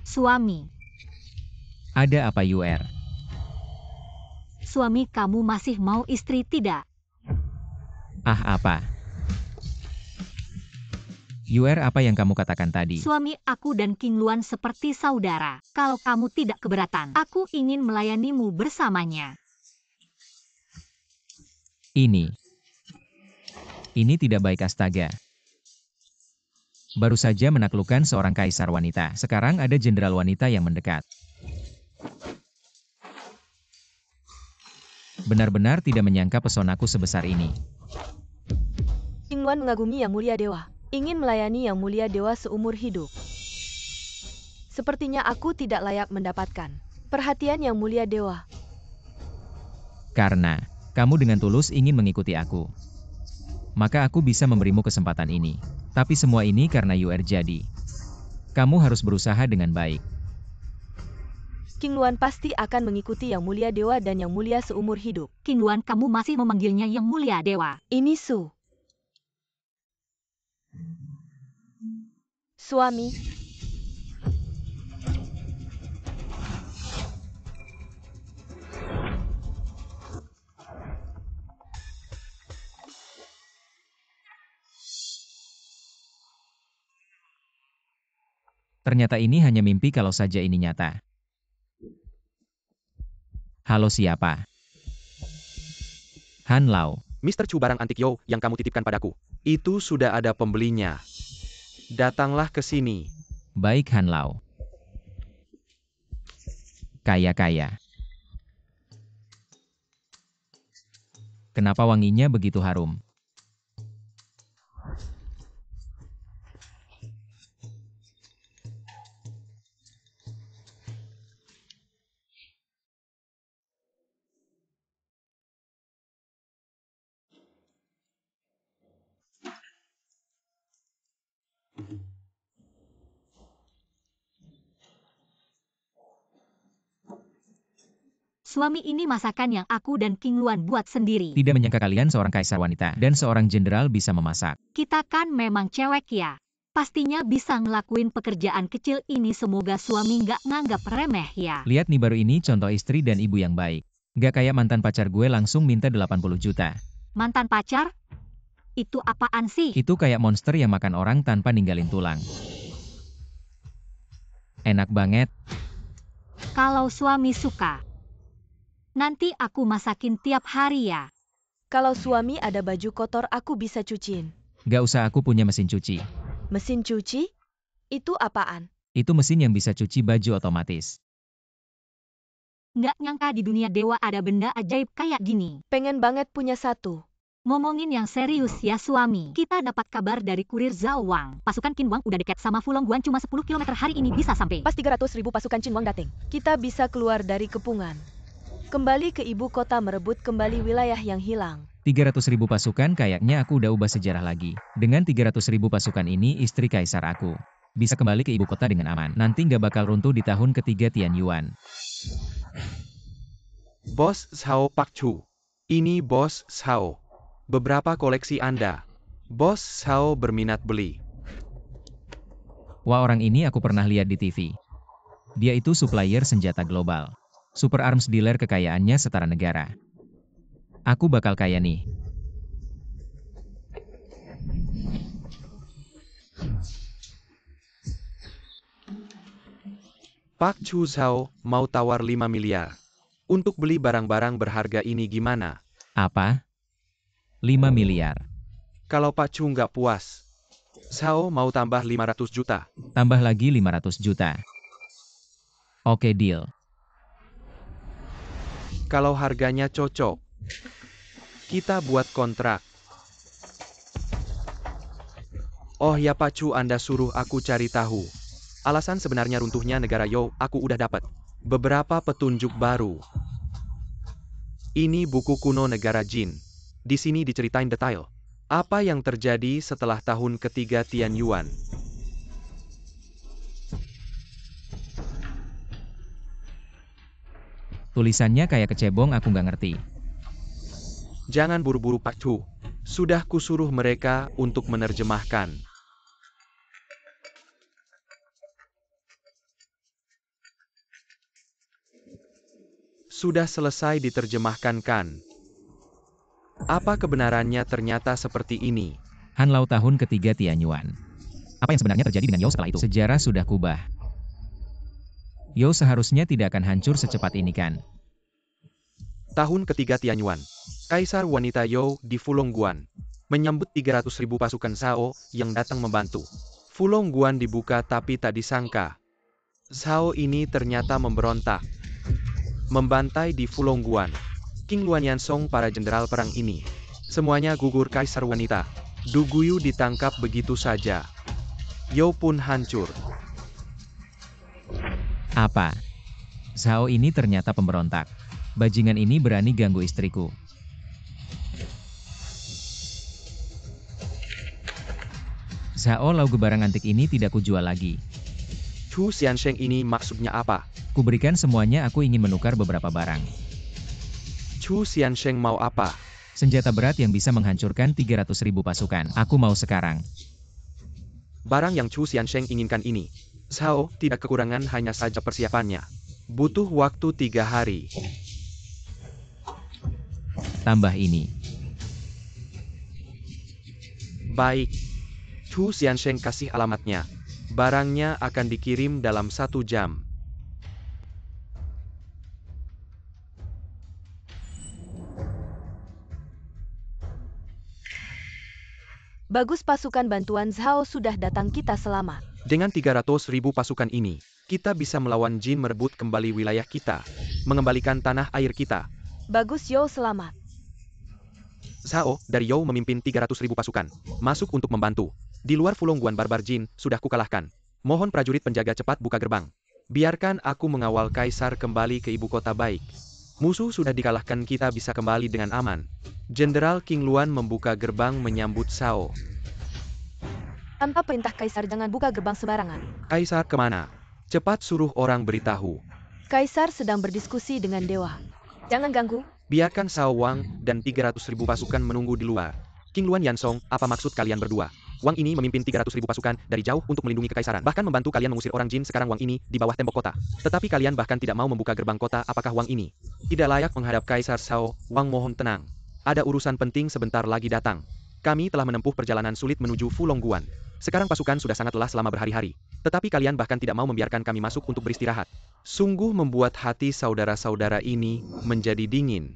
Suami. Ada apa UR? Suami, kamu masih mau istri tidak? Ah apa? UR, apa yang kamu katakan tadi? Suami, aku dan King Luan seperti saudara. Kalau kamu tidak keberatan, aku ingin melayanimu bersamanya. Ini tidak baik, astaga. Baru saja menaklukkan seorang kaisar wanita. Sekarang ada jenderal wanita yang mendekat. Benar-benar tidak menyangka pesonaku sebesar ini. King Luan mengagumi Yang Mulia Dewa. Ingin melayani Yang Mulia Dewa seumur hidup. Sepertinya aku tidak layak mendapatkan perhatian Yang Mulia Dewa. Karena kamu dengan tulus ingin mengikuti aku, maka aku bisa memberimu kesempatan ini. Tapi semua ini karena UR jadi. Kamu harus berusaha dengan baik. King Luan pasti akan mengikuti Yang Mulia Dewa dan Yang Mulia seumur hidup. King Luan, kamu masih memanggilnya Yang Mulia Dewa. Ini Su. Suami. Ternyata ini hanya mimpi kalau saja ini nyata. Halo, siapa? Han Lao. Mr. Chu, barang antik Yo yang kamu titipkan padaku. Itu sudah ada pembelinya. Datanglah ke sini. Baik, Han Lao. Kaya-kaya. Kenapa wanginya begitu harum? Suami, ini masakan yang aku dan King Luan buat sendiri. Tidak menyangka kalian seorang kaisar wanita dan seorang jenderal bisa memasak. Kita kan memang cewek ya. Pastinya bisa ngelakuin pekerjaan kecil ini. Semoga suami nggak nganggap remeh ya. Lihat nih, baru ini contoh istri dan ibu yang baik. Gak kayak mantan pacar gue langsung minta 80 juta. Mantan pacar? Itu apaan sih? Itu kayak monster yang makan orang tanpa ninggalin tulang. Enak banget. Kalau suami suka, nanti aku masakin tiap hari ya. Kalau suami ada baju kotor aku bisa cuciin. Gak usah, aku punya mesin cuci. Mesin cuci? Itu apaan? Itu mesin yang bisa cuci baju otomatis. Nggak nyangka di dunia dewa ada benda ajaib kayak gini. Pengen banget punya satu. Ngomongin yang serius ya suami. Kita dapat kabar dari kurir Zhao Wang. Pasukan Qin Wang udah dekat sama Fulong Guan, cuma 10 km hari ini bisa sampai. Pas 300.000 pasukan Qin Wang dateng. Kita bisa keluar dari kepungan. Kembali ke ibu kota merebut kembali wilayah yang hilang. 300.000 pasukan, kayaknya aku udah ubah sejarah lagi. Dengan 300.000 pasukan ini, istri kaisar aku bisa kembali ke ibu kota dengan aman. Nanti nggak bakal runtuh di tahun ketiga Tian Yuan. Bos Zhao Pak Chu. Ini Bos Zhao. Beberapa koleksi Anda. Bos Zhao berminat beli. Wah, orang ini aku pernah lihat di TV. Dia itu supplier senjata global. Super arms dealer, kekayaannya setara negara. Aku bakal kaya nih. Pak Chu Zhao mau tawar 5 miliar. Untuk beli barang-barang berharga ini gimana? Apa? 5 miliar. Kalau Pak Chu nggak puas, Zhao mau tambah 500 juta. Tambah lagi 500 juta. Oke, deal. Kalau harganya cocok, Kita buat kontrak. Oh ya Pacu, Anda suruh aku cari tahu. Alasan sebenarnya runtuhnya negara Yo, aku udah dapat beberapa petunjuk baru. Ini buku kuno negara Jin. Di sini diceritain detail apa yang terjadi setelah tahun ketiga Tianyuan. Tulisannya kayak kecebong, aku nggak ngerti. Jangan buru-buru Pacu. Sudah kusuruh mereka untuk menerjemahkan. Sudah selesai diterjemahkan kan? Apa kebenarannya ternyata seperti ini? Han Lao tahun ketiga Tianyuan. Apa yang sebenarnya terjadi dengan Yo setelah itu? Sejarah sudah kubah. Yo seharusnya tidak akan hancur secepat ini kan? Tahun ketiga Tianyuan. Kaisar wanita Yo di Fulongguan menyambut 300.000 pasukan Zhao yang datang membantu. Fulongguan dibuka tapi tak disangka Zhao ini ternyata memberontak, membantai di Fulongguan. King Luan Yansong, para jenderal perang ini semuanya gugur. Kaisar wanita Du Guyu ditangkap begitu saja. Yo pun hancur. Apa? Zhao ini ternyata pemberontak. Bajingan ini berani ganggu istriku. Zhao Lao barang antik ini tidak kujual lagi. Chu Xiansheng ini maksudnya apa? Kuberikan semuanya, aku ingin menukar beberapa barang. Chu Xiansheng mau apa? Senjata berat yang bisa menghancurkan 300.000 pasukan. Aku mau sekarang. Barang yang Chu Xiansheng inginkan ini. Zhao tidak kekurangan, hanya saja persiapannya butuh waktu 3 hari. Tambah ini. Baik. Chu Xiansheng kasih alamatnya. Barangnya akan dikirim dalam 1 jam. Bagus, pasukan bantuan Zhao sudah datang, kita selamat. Dengan 300.000 pasukan ini, kita bisa melawan Jin, merebut kembali wilayah kita, mengembalikan tanah air kita. Bagus Yo, selamat. Zhao dari Yo memimpin 300.000 pasukan masuk untuk membantu. Di luar Fulongguan barbar Jin sudah kukalahkan. Mohon prajurit penjaga cepat buka gerbang. Biarkan aku mengawal kaisar kembali ke ibu kota. Baik. Musuh sudah dikalahkan, kita bisa kembali dengan aman. Jenderal King Luan membuka gerbang menyambut Zhao. Tanpa perintah kaisar jangan buka gerbang sembarangan. Kaisar kemana? Cepat suruh orang beritahu. Kaisar sedang berdiskusi dengan dewa. Jangan ganggu. Biarkan Zhao Wang dan 300.000 pasukan menunggu di luar. King Luan Yansong, apa maksud kalian berdua? Wang ini memimpin 300.000 pasukan dari jauh untuk melindungi kekaisaran. Bahkan membantu kalian mengusir orang Jin. Sekarang Wang ini di bawah tembok kota. Tetapi kalian bahkan tidak mau membuka gerbang kota. Apakah Wang ini tidak layak menghadap Kaisar Zhao? Wang, mohon tenang. Ada urusan penting sebentar lagi datang. Kami telah menempuh perjalanan sulit menuju Fulongguan. Sekarang pasukan sudah sangat lelah selama berhari-hari. Tetapi kalian bahkan tidak mau membiarkan kami masuk untuk beristirahat. Sungguh membuat hati saudara-saudara ini menjadi dingin.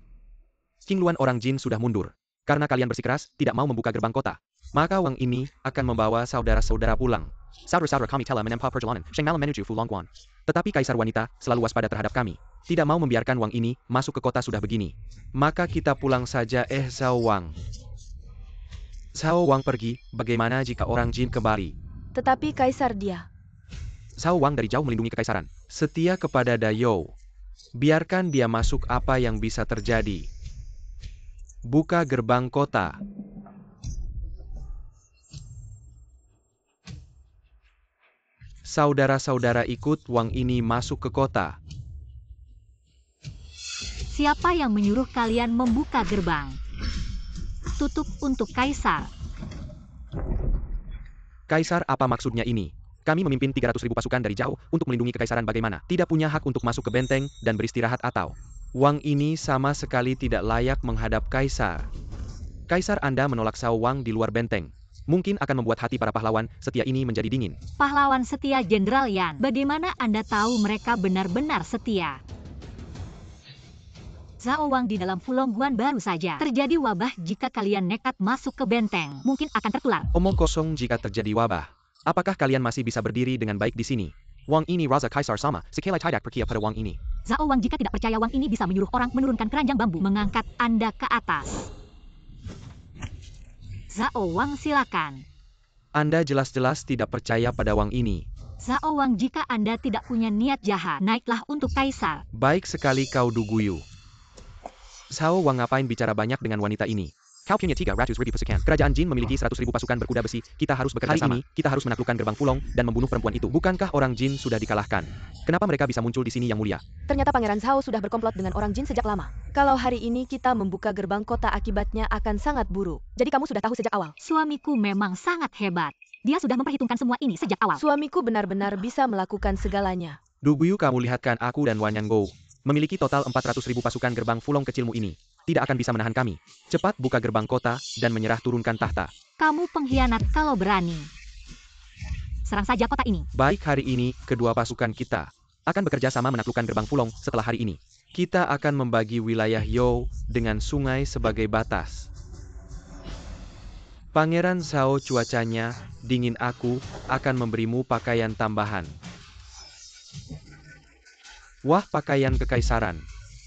King Luan, orang Jin sudah mundur. Karena kalian bersikeras tidak mau membuka gerbang kota. Maka Wang ini akan membawa saudara-saudara pulang. Saudara-saudara kami telah menempuh perjalanan Sheng malam menuju Fulongguan. Tetapi Kaisar wanita selalu waspada terhadap kami. Tidak mau membiarkan Wang ini masuk ke kota sudah begini. Maka kita pulang saja. Zhao Wang. Zhao Wang pergi, bagaimana jika orang Jin kembali? Tetapi kaisar dia. Zhao Wang dari jauh melindungi kekaisaran. Setia kepada Dayou. Biarkan dia masuk, apa yang bisa terjadi. Buka gerbang kota. Saudara-saudara ikut Wang ini masuk ke kota. Siapa yang menyuruh kalian membuka gerbang? Tutup untuk Kaisar. Kaisar, apa maksudnya ini? Kami memimpin 300.000 pasukan dari jauh untuk melindungi kekaisaran. Bagaimana? Tidak punya hak untuk masuk ke benteng dan beristirahat atau? Wang ini sama sekali tidak layak menghadap Kaisar. Kaisar, Anda menolak Zhao Wang di luar benteng. Mungkin akan membuat hati para pahlawan setia ini menjadi dingin. Pahlawan setia Jenderal Yan. Bagaimana Anda tahu mereka benar-benar setia? Zhao Wang di dalam Fulongguan baru saja terjadi wabah. Jika kalian nekat masuk ke benteng, mungkin akan tertular. Omong kosong. Jika terjadi wabah, apakah kalian masih bisa berdiri dengan baik di sini? Wang ini Raza Kaisar sama, sekali tidak percaya pada Wang ini. Zhao Wang, jika tidak percaya Wang ini bisa menyuruh orang menurunkan keranjang bambu, mengangkat Anda ke atas. Zhao Wang, silakan. Anda jelas-jelas tidak percaya pada Wang ini. Zhao Wang, jika Anda tidak punya niat jahat, naiklah untuk Kaisar. Baik sekali kau Duguyu. Zhao Wang ngapain bicara banyak dengan wanita ini? Kau punya 300.000 pasukan. Kerajaan Jin memiliki 100.000 pasukan berkuda besi. Kita harus bekerja sama. Hari ini, kita harus menaklukkan gerbang Fulong dan membunuh perempuan itu. Bukankah orang Jin sudah dikalahkan? Kenapa mereka bisa muncul di sini yang mulia? Ternyata Pangeran Zhao sudah berkomplot dengan orang Jin sejak lama. Kalau hari ini kita membuka gerbang kota, akibatnya akan sangat buruk. Jadi kamu sudah tahu sejak awal. Suamiku memang sangat hebat. Dia sudah memperhitungkan semua ini sejak awal. Suamiku benar-benar bisa melakukan segalanya. Duguyu, kamu lihatkan aku dan Wanyan Go memiliki total 400.000 pasukan gerbang Fulong kecilmu ini. Tidak akan bisa menahan kami. Cepat buka gerbang kota dan menyerah, turunkan tahta. Kamu pengkhianat kalau berani. Serang saja kota ini. Baik, hari ini, kedua pasukan kita akan bekerja sama menaklukkan gerbang Fulong. Setelah hari ini, kita akan membagi wilayah You dengan sungai sebagai batas. Pangeran Zhao, cuacanya dingin, aku akan memberimu pakaian tambahan. Wah, pakaian kekaisaran.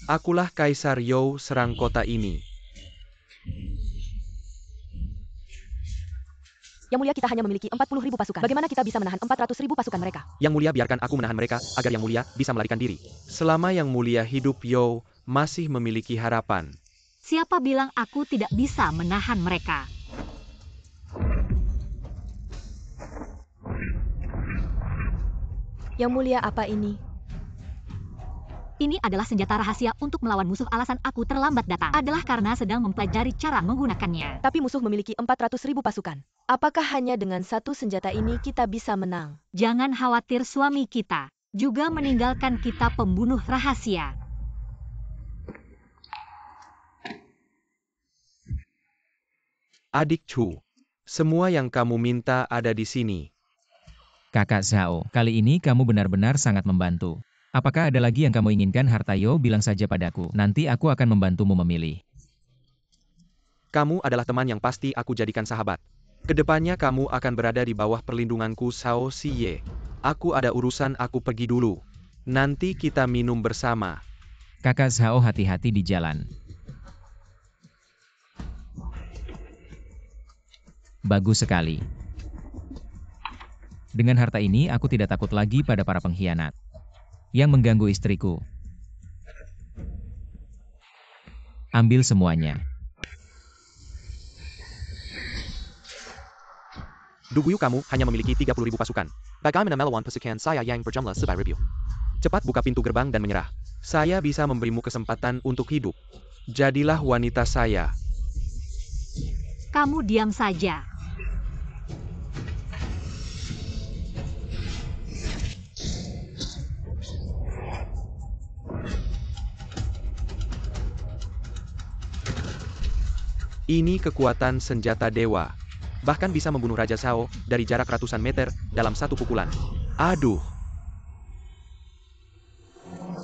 Akulah Kaisar You, serang kota ini. Yang mulia, kita hanya memiliki 40.000 pasukan. Bagaimana kita bisa menahan 400.000 pasukan mereka? Yang mulia, biarkan aku menahan mereka, agar yang mulia bisa melarikan diri. Selama yang mulia hidup, You masih memiliki harapan. Siapa bilang aku tidak bisa menahan mereka? Yang mulia, apa ini? Ini adalah senjata rahasia untuk melawan musuh. Alasan aku terlambat datang adalah karena sedang mempelajari cara menggunakannya. Tapi musuh memiliki 400.000 pasukan. Apakah hanya dengan satu senjata ini kita bisa menang? Jangan khawatir, suami kita juga meninggalkan kita pembunuh rahasia. Adik Chu, semua yang kamu minta ada di sini. Kakak Zhao, kali ini kamu benar-benar sangat membantu. Apakah ada lagi yang kamu inginkan, harta Yo? Bilang saja padaku, nanti aku akan membantumu memilih. Kamu adalah teman yang pasti aku jadikan sahabat. Kedepannya kamu akan berada di bawah perlindunganku, Zhao Siye. Aku ada urusan, aku pergi dulu. Nanti kita minum bersama. Kakak Zhao, hati-hati di jalan. Bagus sekali. Dengan harta ini aku tidak takut lagi pada para pengkhianat yang mengganggu istriku. Ambil semuanya. Duguyu, kamu hanya memiliki 30.000 pasukan. Bagaimana melawan pasukan saya yang berjumlah 9.000? Cepat buka pintu gerbang dan menyerah. Saya bisa memberimu kesempatan untuk hidup. Jadilah wanita saya. Kamu diam saja. Ini kekuatan senjata dewa. Bahkan bisa membunuh Raja Zhao dari jarak ratusan meter dalam satu pukulan. Aduh.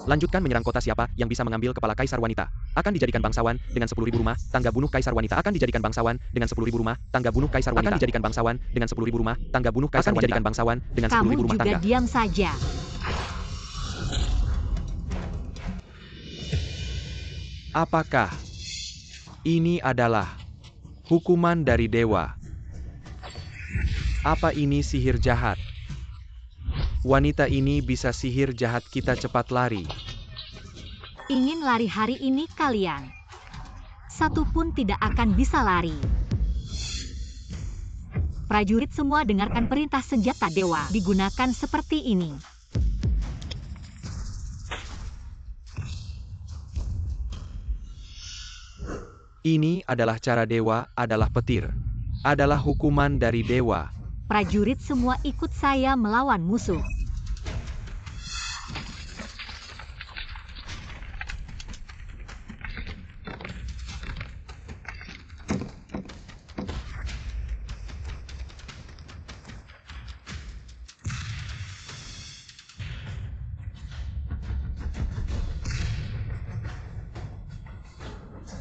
Lanjutkan menyerang kota. Siapa yang bisa mengambil kepala kaisar wanita akan dijadikan bangsawan dengan 10.000 rumah tangga. Bunuh kaisar wanita akan dijadikan bangsawan dengan 10.000 rumah tangga. Bunuh kaisar wanita akan dijadikan bangsawan dengan 10.000 rumah tangga. Bunuh kaisar wanita akan dijadikan bangsawan dengan 10.000 Kamu rumah juga tangga. diam saja. Apakah ini adalah hukuman dari dewa? Apa ini sihir jahat? Wanita ini bisa sihir jahat kita. Cepat lari. Ingin lari hari ini kalian? Satu pun tidak akan bisa lari. Prajurit semua, dengarkan perintah. Senjata dewa digunakan seperti ini. Ini adalah cara dewa, adalah petir. Adalah hukuman dari dewa. Prajurit semua ikut saya melawan musuh.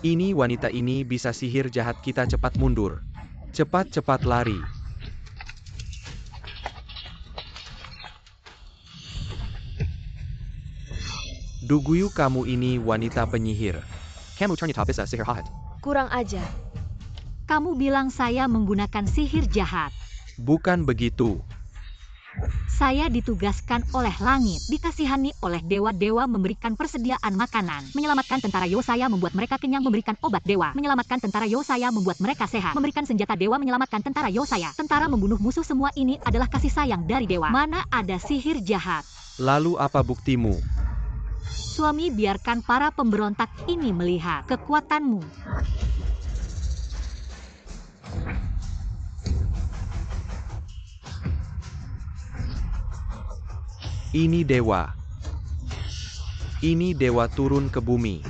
Ini wanita ini bisa sihir jahat kita. Cepat mundur. Cepat-cepat lari. Duguyu, kamu ini wanita penyihir. Kamu ternyata bisa sihir jahat. Kurang ajar. Kamu bilang saya menggunakan sihir jahat. Bukan begitu. Saya ditugaskan oleh langit, dikasihani oleh dewa-dewa memberikan persediaan makanan, menyelamatkan tentara Yo saya membuat mereka kenyang, memberikan obat dewa, menyelamatkan tentara Yo saya membuat mereka sehat, memberikan senjata dewa menyelamatkan tentara Yo saya, tentara membunuh musuh, semua ini adalah kasih sayang dari dewa. Mana ada sihir jahat? Lalu apa buktimu? Suami, biarkan para pemberontak ini melihat kekuatanmu. Ini dewa. Ini dewa turun ke bumi.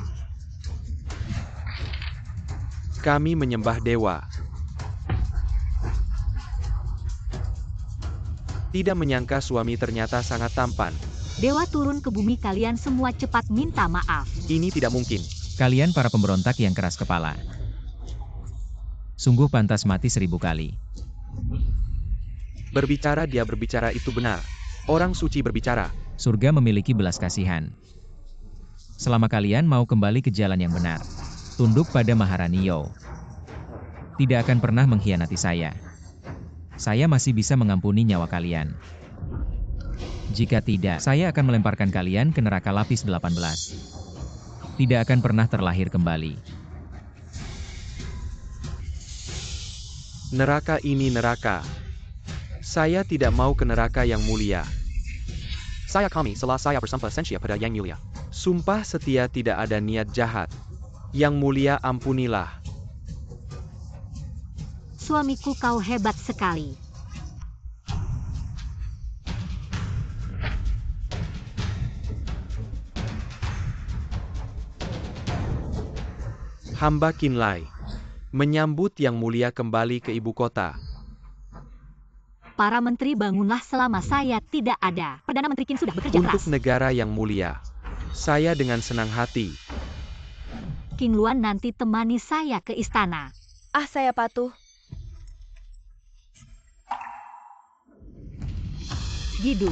Kami menyembah dewa. Tidak menyangka suami ternyata sangat tampan. Dewa turun ke bumi, kalian semua cepat minta maaf. Ini tidak mungkin. Kalian para pemberontak yang keras kepala. Sungguh pantas mati 1000 kali. Berbicara dia berbicara itu benar. Orang suci berbicara. Surga memiliki belas kasihan. Selama kalian mau kembali ke jalan yang benar, tunduk pada Maharani Yo. Tidak akan pernah mengkhianati saya. Saya masih bisa mengampuni nyawa kalian. Jika tidak, saya akan melemparkan kalian ke neraka lapis 18. Tidak akan pernah terlahir kembali. Neraka ini neraka. Saya tidak mau ke neraka yang mulia. Saya kami setelah saya bersumpah setia pada Yang Mulia. Sumpah setia tidak ada niat jahat. Yang mulia ampunilah. Suamiku, kau hebat sekali. Hamba Qinlai menyambut Yang Mulia kembali ke ibu kota. Para menteri, bangunlah selama saya tidak ada. Perdana Menteri Qin sudah bekerja Untuk keras. negara yang mulia, saya dengan senang hati. King Luan nanti temani saya ke istana. Ah, saya patuh. Gidu.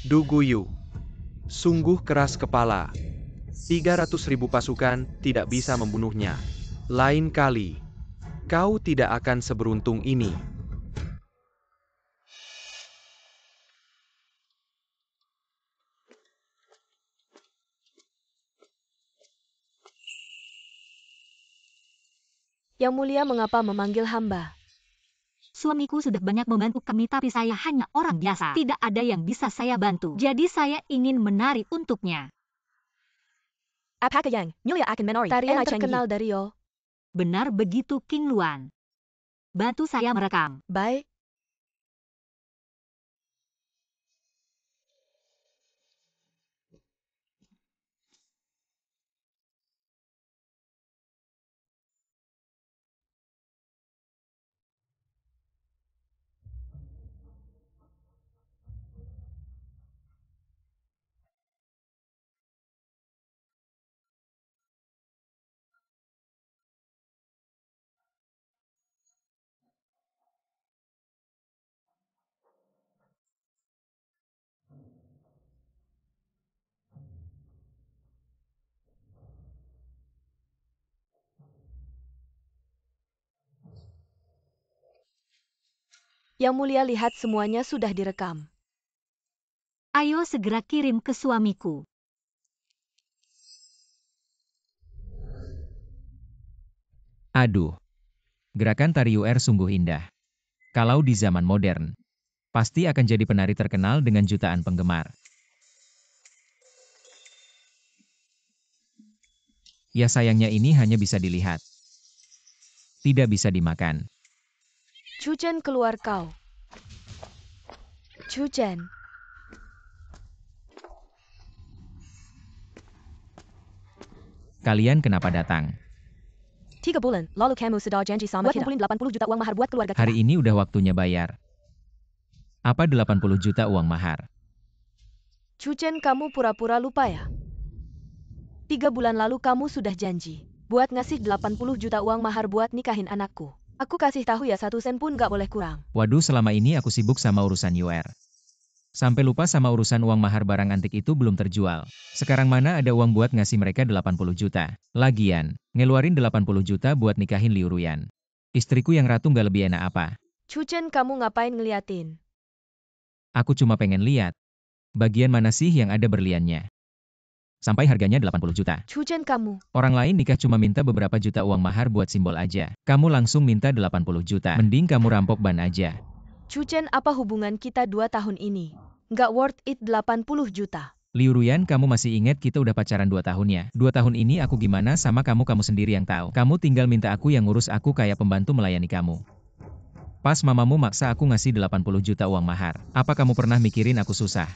Du Guyu. Sungguh keras kepala. 300.000 pasukan tidak bisa membunuhnya. Lain kali, kau tidak akan seberuntung ini. Yang Mulia mengapa memanggil hamba? Suamiku sudah banyak membantu kami, tapi saya hanya orang biasa. Tidak ada yang bisa saya bantu. Jadi saya ingin menari untuknya. Apaka Yang, Mulia akan menari. Tarian Ni Cheng Yi. terkenal dari Yo. Benar begitu, King Luan. Bantu saya merekam. Baik. Yang Mulia lihat semuanya sudah direkam. Ayo segera kirim ke suamiku. Aduh. Gerakan tari UR sungguh indah. Kalau di zaman modern, pasti akan jadi penari terkenal dengan jutaan penggemar. Ya sayangnya ini hanya bisa dilihat. Tidak bisa dimakan. Chu Chen, keluar kau. Chu Chen. Kalian kenapa datang? 3 bulan, lalu kamu sudah janji sama kita. Buat ngumpulin 80 juta uang mahar buat keluarga kita. Hari ini udah waktunya bayar. Apa 80 juta uang mahar? Chu Chen, kamu pura-pura lupa ya? 3 bulan lalu kamu sudah janji buat ngasih 80 juta uang mahar buat nikahin anakku. Aku kasih tahu ya, 1 sen pun gak boleh kurang. Waduh, selama ini aku sibuk sama urusan UR. Sampai lupa sama urusan uang mahar barang antik itu belum terjual. Sekarang mana ada uang buat ngasih mereka 80 juta. Lagian, ngeluarin 80 juta buat nikahin Liu Ruyan. Istriku yang ratu nggak lebih enak apa? Chu Chen, kamu ngapain ngeliatin? Aku cuma pengen lihat. Bagian mana sih yang ada berliannya? Sampai harganya 80 juta. Chu Chen, kamu. Orang lain nikah cuma minta beberapa juta uang mahar buat simbol aja. Kamu langsung minta 80 juta. Mending kamu rampok ban aja. Chu Chen, apa hubungan kita 2 tahun ini? Nggak worth it 80 juta. Liu Ruyan, kamu masih ingat kita udah pacaran 2 tahun ya? 2 tahun ini aku gimana sama kamu sendiri yang tahu. Kamu tinggal minta aku yang ngurus aku kayak pembantu melayani kamu. Pas mamamu maksa aku ngasih 80 juta uang mahar. Apa kamu pernah mikirin aku susah?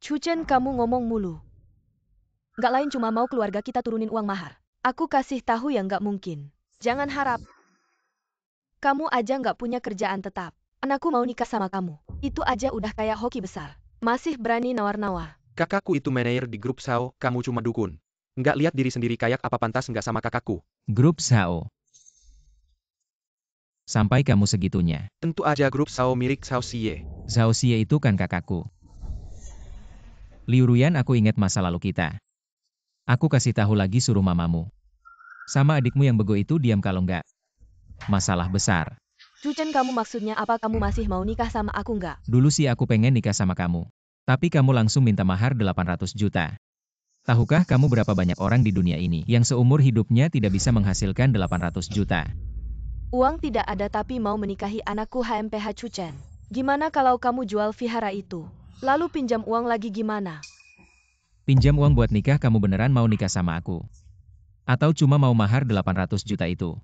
Chu Chen, kamu ngomong mulu. Nggak lain cuma mau keluarga kita turunin uang mahar. Aku kasih tahu yang nggak mungkin. Jangan harap. Kamu aja nggak punya kerjaan tetap. Anakku mau nikah sama kamu. Itu aja udah kayak hoki besar. Masih berani nawar-nawar. Kakakku itu manajer di grup Sao, kamu cuma dukun. Nggak lihat diri sendiri kayak apa pantas nggak sama kakakku. Grup Sao. Sampai kamu segitunya. Tentu aja grup Sao milik Sao Xie. Zhao Xie itu kan kakakku. Liu Ruyan, aku ingat masa lalu kita. Aku kasih tahu lagi, suruh mamamu. Sama adikmu yang bego itu diam kalau nggak. Masalah besar. Chu Chen, kamu maksudnya apa? Kamu masih mau nikah sama aku nggak? Dulu sih aku pengen nikah sama kamu. Tapi kamu langsung minta mahar 800 juta. Tahukah kamu berapa banyak orang di dunia ini yang seumur hidupnya tidak bisa menghasilkan 800 juta? Uang tidak ada tapi mau menikahi anakku HMPH Chu Chen. Gimana kalau kamu jual vihara itu? Lalu pinjam uang lagi gimana? Pinjam uang buat nikah? Kamu beneran mau nikah sama aku? Atau cuma mau mahar 800 juta itu?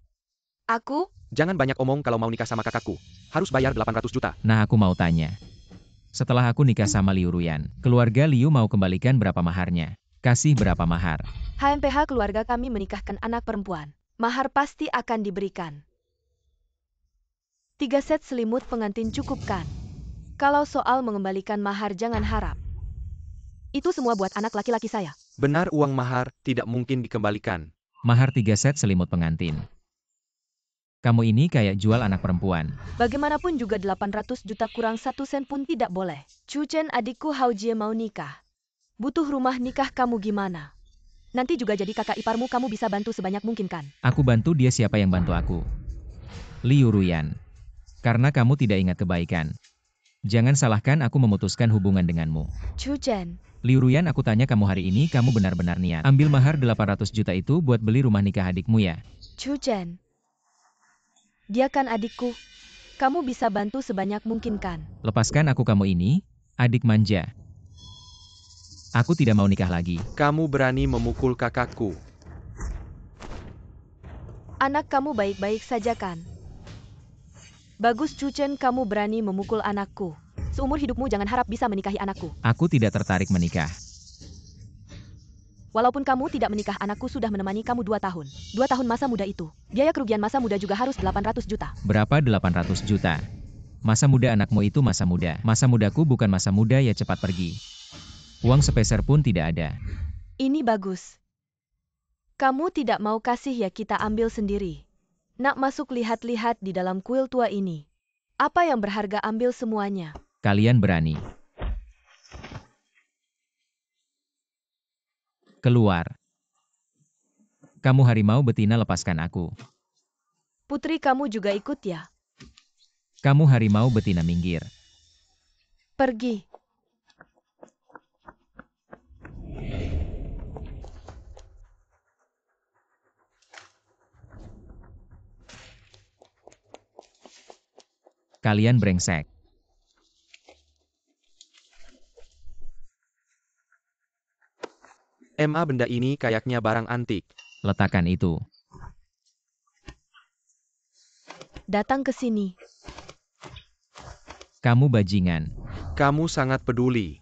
Aku? Jangan banyak omong kalau mau nikah sama kakakku. Harus bayar 800 juta. Nah, aku mau tanya. Setelah aku nikah sama Liu Ruyan, keluarga Liu mau kembalikan berapa maharnya? Kasih berapa mahar? HMPH keluarga kami menikahkan anak perempuan. Mahar pasti akan diberikan. 3 set selimut pengantin cukup kan? Kalau soal mengembalikan mahar jangan harap. Itu semua buat anak laki-laki saya. Benar, uang mahar tidak mungkin dikembalikan. Mahar 3 set selimut pengantin. Kamu ini kayak jual anak perempuan. Bagaimanapun juga 800 juta kurang 1 sen pun tidak boleh. Chu Chen, adikku Hao Jie mau nikah. Butuh rumah nikah, kamu gimana? Nanti juga jadi kakak iparmu, kamu bisa bantu sebanyak mungkin kan? Aku bantu dia, siapa yang bantu aku? Liu Ruyan. Karena kamu tidak ingat kebaikan. Jangan salahkan aku memutuskan hubungan denganmu. Chu Chen. Liu Ruyan, aku tanya kamu hari ini, kamu benar-benar niat ambil mahar 800 juta itu buat beli rumah nikah adikmu ya? Chu Chen. Dia kan adikku. Kamu bisa bantu sebanyak mungkin kan? Lepaskan aku, kamu ini, adik manja. Aku tidak mau nikah lagi. Kamu berani memukul kakakku. Anak kamu baik-baik saja kan? Bagus Chu Chen, kamu berani memukul anakku. Seumur hidupmu jangan harap bisa menikahi anakku. Aku tidak tertarik menikah. Walaupun kamu tidak menikah, anakku sudah menemani kamu 2 tahun. 2 tahun masa muda itu. Biaya kerugian masa muda juga harus 800 juta. Berapa 800 juta? Masa muda anakmu itu masa muda. Masa mudaku bukan masa muda, ya cepat pergi. Uang sepeser pun tidak ada. Ini bagus. Kamu tidak mau kasih ya, kita ambil sendiri. Nak masuk lihat-lihat di dalam kuil tua ini. Apa yang berharga ambil semuanya. Kalian berani. Keluar. Kamu harimau betina, lepaskan aku. Putri, kamu juga ikut ya? Kamu harimau betina, minggir. Pergi. Kalian brengsek. Benda ini kayaknya barang antik. Letakkan itu. Datang ke sini. Kamu bajingan. Kamu sangat peduli.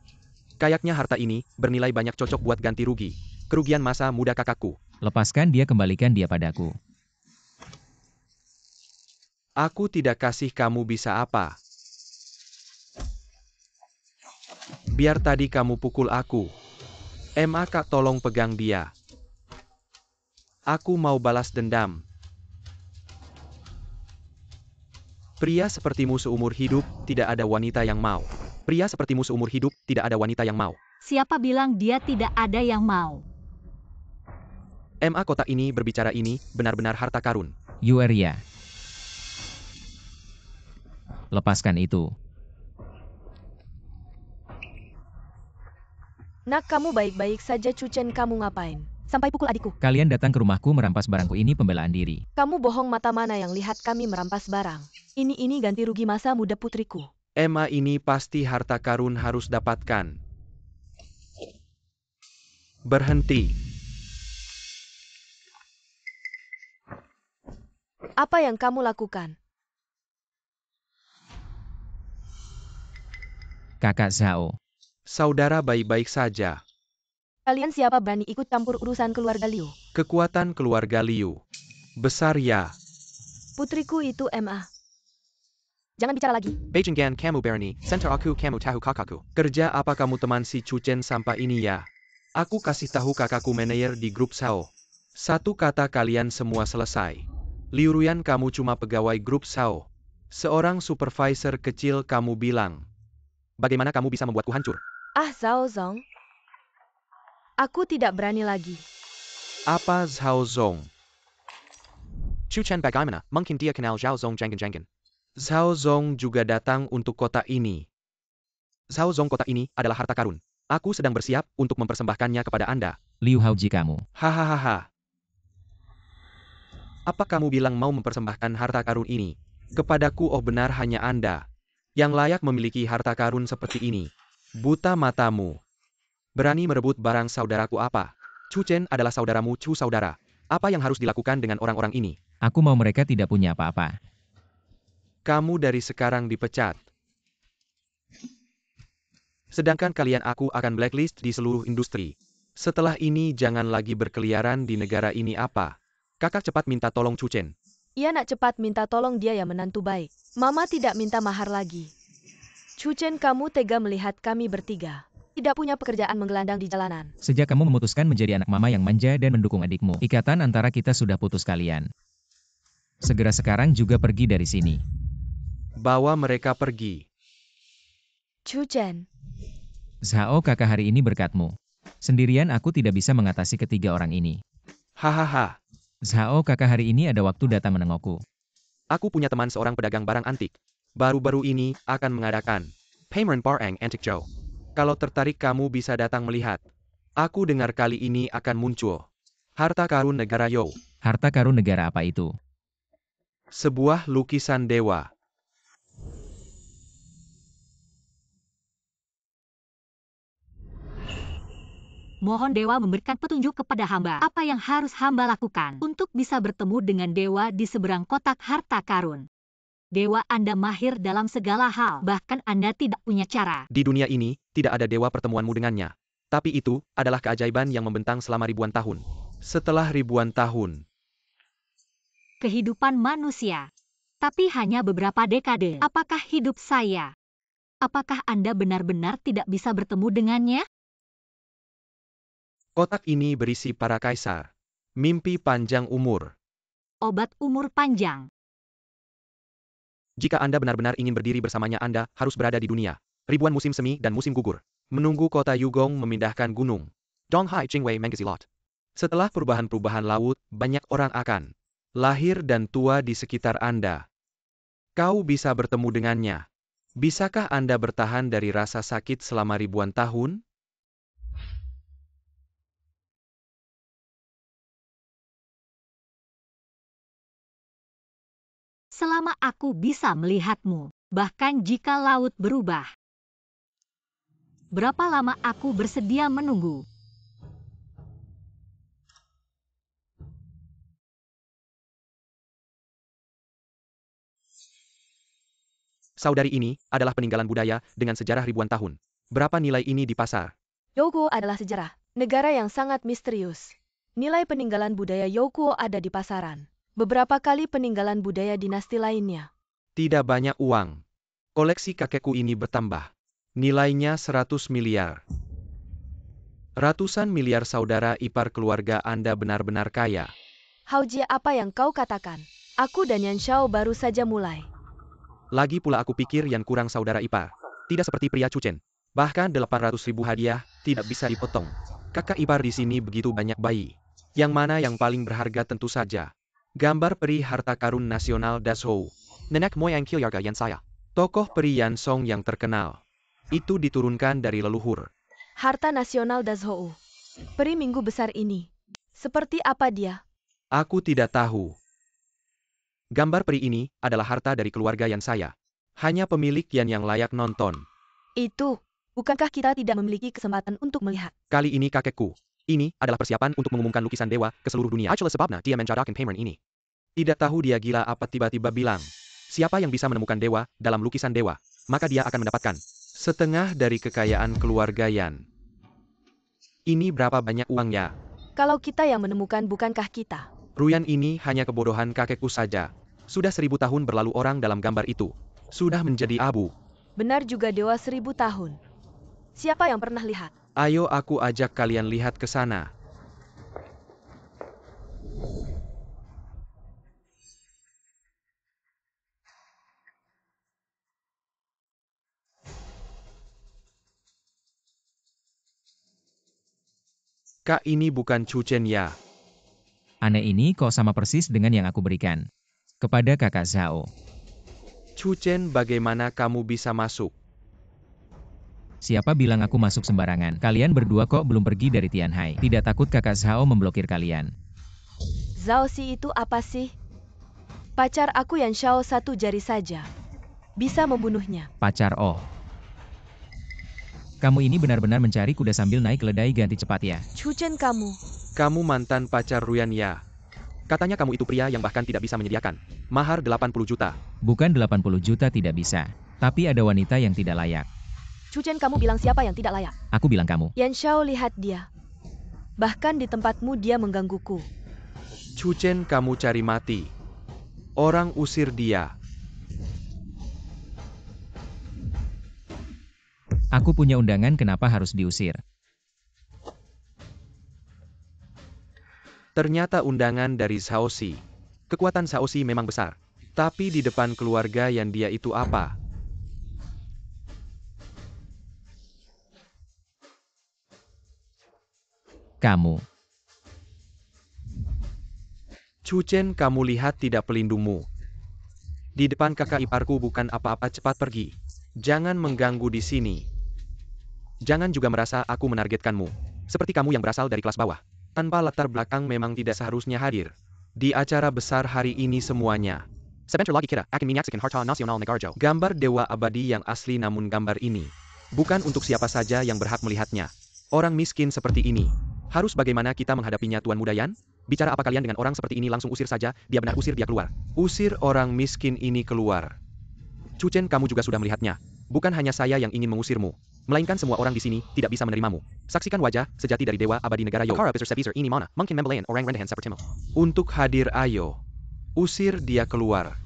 Kayaknya harta ini bernilai banyak, cocok buat ganti rugi. Kerugian masa muda kakakku. Lepaskan dia, kembalikan dia padaku. Aku tidak kasih kamu bisa apa. Biar tadi kamu pukul aku. Kak, tolong pegang dia. Aku mau balas dendam. Pria sepertimu seumur hidup, tidak ada wanita yang mau. Pria sepertimu seumur hidup, tidak ada wanita yang mau. Siapa bilang dia tidak ada yang mau? Kotak ini berbicara ini, benar-benar harta karun. Yueria. Lepaskan itu. Nak, kamu baik-baik saja. Cuchen, kamu ngapain? Sampai pukul adikku. Kalian datang ke rumahku merampas barangku, ini pembelaan diri. Kamu bohong, mata mana yang lihat kami merampas barang? Ini ganti rugi masa muda putriku. Ini pasti harta karun harus dapatkan. Berhenti. Apa yang kamu lakukan? Kakak Zhao. Saudara baik-baik saja. Kalian siapa berani ikut campur urusan keluarga Liu? Kekuatan keluarga Liu. Besar ya. Putriku itu MA. Jangan bicara lagi. Beijinggan kamu berani, center aku kamu tahu kakakku. Kerja apa kamu teman si Cuchen sampah ini ya? Aku kasih tahu kakakku manajer di grup Sao. Satu kata kalian semua selesai. Liu Ruyan, kamu cuma pegawai grup Sao. Seorang supervisor kecil, kamu bilang. Bagaimana kamu bisa membuatku hancur? Zhao Zong. Aku tidak berani lagi. Apa Zhao Zong? Cuchen bagaimana? Mungkin dia kenal Zhao Zong jangan-jangan. Zhao Zong juga datang untuk kota ini. Zhao Zong, kota ini adalah harta karun. Aku sedang bersiap untuk mempersembahkannya kepada Anda. Liu Haoji kamu. Hahaha. Apa kamu bilang mau mempersembahkan harta karun ini kepadaku? Oh, benar, hanya Anda yang layak memiliki harta karun seperti ini. Buta matamu. Berani merebut barang saudaraku apa? Cuchen adalah saudaramu, Cu saudara. Apa yang harus dilakukan dengan orang-orang ini? Aku mau mereka tidak punya apa-apa. Kamu dari sekarang dipecat. Sedangkan kalian aku akan blacklist di seluruh industri. Setelah ini jangan lagi berkeliaran di negara ini apa? Kakak cepat minta tolong Cuchen. Ia nak cepat minta tolong, dia ya menantu baik. Mama tidak minta mahar lagi. Cuchen, kamu tega melihat kami bertiga tidak punya pekerjaan menggelandang di jalanan. Sejak kamu memutuskan menjadi anak mama yang manja dan mendukung adikmu, ikatan antara kita sudah putus kalian. Segera sekarang juga pergi dari sini. Bawa mereka pergi. Cuchen. Zhao, kakak, hari ini berkatmu. Sendirian aku tidak bisa mengatasi ketiga orang ini. Hahaha. Zhao, kakak, hari ini ada waktu datang menengokku. Aku punya teman seorang pedagang barang antik. Baru-baru ini akan mengadakan pameran barang antik Joe. Kalau tertarik kamu bisa datang melihat. Aku dengar kali ini akan muncul harta karun negara Yo. Harta karun negara apa itu? Sebuah lukisan dewa. Mohon dewa memberikan petunjuk kepada hamba. Apa yang harus hamba lakukan untuk bisa bertemu dengan dewa di seberang kotak harta karun? Dewa Anda mahir dalam segala hal, bahkan Anda tidak punya cara. Di dunia ini, tidak ada dewa pertemuanmu dengannya. Tapi itu adalah keajaiban yang membentang selama ribuan tahun. Setelah ribuan tahun. Kehidupan manusia. Tapi hanya beberapa dekade. Apakah hidup saya? Apakah Anda benar-benar tidak bisa bertemu dengannya? Kotak ini berisi para kaisar. Mimpi panjang umur. Obat umur panjang. Jika Anda benar-benar ingin berdiri bersamanya, Anda harus berada di dunia. Ribuan musim semi dan musim gugur. Menunggu kota Yugong memindahkan gunung. Donghai Qingwei Mengazilot. Setelah perubahan-perubahan laut, banyak orang akan lahir dan tua di sekitar Anda. Kau bisa bertemu dengannya. Bisakah Anda bertahan dari rasa sakit selama ribuan tahun? Selama aku bisa melihatmu, bahkan jika laut berubah. Berapa lama aku bersedia menunggu? Saudari ini adalah peninggalan budaya dengan sejarah ribuan tahun. Berapa nilai ini di pasar? Youguo adalah sejarah, negara yang sangat misterius. Nilai peninggalan budaya Youguo ada di pasaran. Beberapa kali peninggalan budaya dinasti lainnya. Tidak banyak uang. Koleksi kakekku ini bertambah. Nilainya 100 miliar. Ratusan miliar saudara ipar keluarga Anda benar-benar kaya. Haoji, apa yang kau katakan? Aku dan Yan Xiao baru saja mulai. Lagi pula aku pikir Yan kurang saudara ipar. Tidak seperti pria Chuchen. Bahkan 800.000 hadiah tidak bisa dipotong. Kakak ipar di sini begitu banyak bayi. Yang mana yang paling berharga tentu saja. Gambar peri harta karun nasional Dazhou. Nenek moyang keluarga Yan saya. Tokoh peri Yan Song yang terkenal. Itu diturunkan dari leluhur. Harta nasional Dazhou. Peri minggu besar ini. Seperti apa dia? Aku tidak tahu. Gambar peri ini adalah harta dari keluarga Yan saya. Hanya pemilik Yan yang layak nonton. Itu. Bukankah kita tidak memiliki kesempatan untuk melihat? Kali ini kakekku. Ini adalah persiapan untuk mengumumkan lukisan dewa ke seluruh dunia. Itulah sebabnya dia menjadikan pameran ini. Tidak tahu dia gila apa tiba-tiba bilang. Siapa yang bisa menemukan dewa dalam lukisan dewa, maka dia akan mendapatkan setengah dari kekayaan keluarga Yan. Ini berapa banyak uangnya? Kalau kita yang menemukan bukankah kita? Ruyan ini hanya kebodohan kakekku saja. Sudah 1000 tahun berlalu orang dalam gambar itu. Sudah menjadi abu. Benar juga dewa 1000 tahun. Siapa yang pernah lihat? Ayo aku ajak kalian lihat ke sana. Kak, ini bukan Chuchen ya? Aneh ini kok sama persis dengan yang aku berikan kepada kakak Zhao. Chuchen, bagaimana kamu bisa masuk? Siapa bilang aku masuk sembarangan? Kalian berdua kok belum pergi dari Tianhai? Tidak takut kakak Zhao memblokir kalian? Zhao Si itu apa sih? Pacar aku Yan Xiao satu jari saja. Bisa membunuhnya. Pacar oh. Kamu ini benar-benar mencari kuda sambil naik keledai ganti cepat ya. Chuchen kamu. Kamu mantan pacar Ruyan ya? Katanya kamu itu pria yang bahkan tidak bisa menyediakan mahar 80 juta. Bukan 80 juta tidak bisa. Tapi ada wanita yang tidak layak. Chuchen kamu bilang siapa yang tidak layak? Aku bilang kamu. Yan Xiao lihat dia. Bahkan di tempatmu dia menggangguku. Chuchen, kamu cari mati. Orang usir dia. Aku punya undangan, kenapa harus diusir? Ternyata undangan dari Shaoxi. Kekuatan Shaoxi memang besar. Tapi di depan keluarga yang dia itu apa? Kamu. Chuchen, kamu lihat tidak pelindungmu. Di depan kakak iparku bukan apa-apa, cepat pergi. Jangan mengganggu di sini. Jangan juga merasa aku menargetkanmu. Seperti kamu yang berasal dari kelas bawah. Tanpa latar belakang memang tidak seharusnya hadir. Di acara besar hari ini semuanya. Sebentar lagi kita akan menyaksikan Harta Nasional Negarjo. Gambar dewa abadi yang asli, namun gambar ini bukan untuk siapa saja yang berhak melihatnya. Orang miskin seperti ini. Harus bagaimana kita menghadapinya, Tuan Muda Yan? Bicara apa kalian dengan orang seperti ini? Langsung usir saja, dia benar, usir dia keluar. Usir orang miskin ini keluar. Chuchen, kamu juga sudah melihatnya. Bukan hanya saya yang ingin mengusirmu, melainkan semua orang di sini tidak bisa menerimamu. Saksikan wajah sejati dari dewa abadi negara Yo. Ini mana? Mungkin membelayan orang rendahan sepertimu. Untuk hadir, ayo. Usir dia keluar.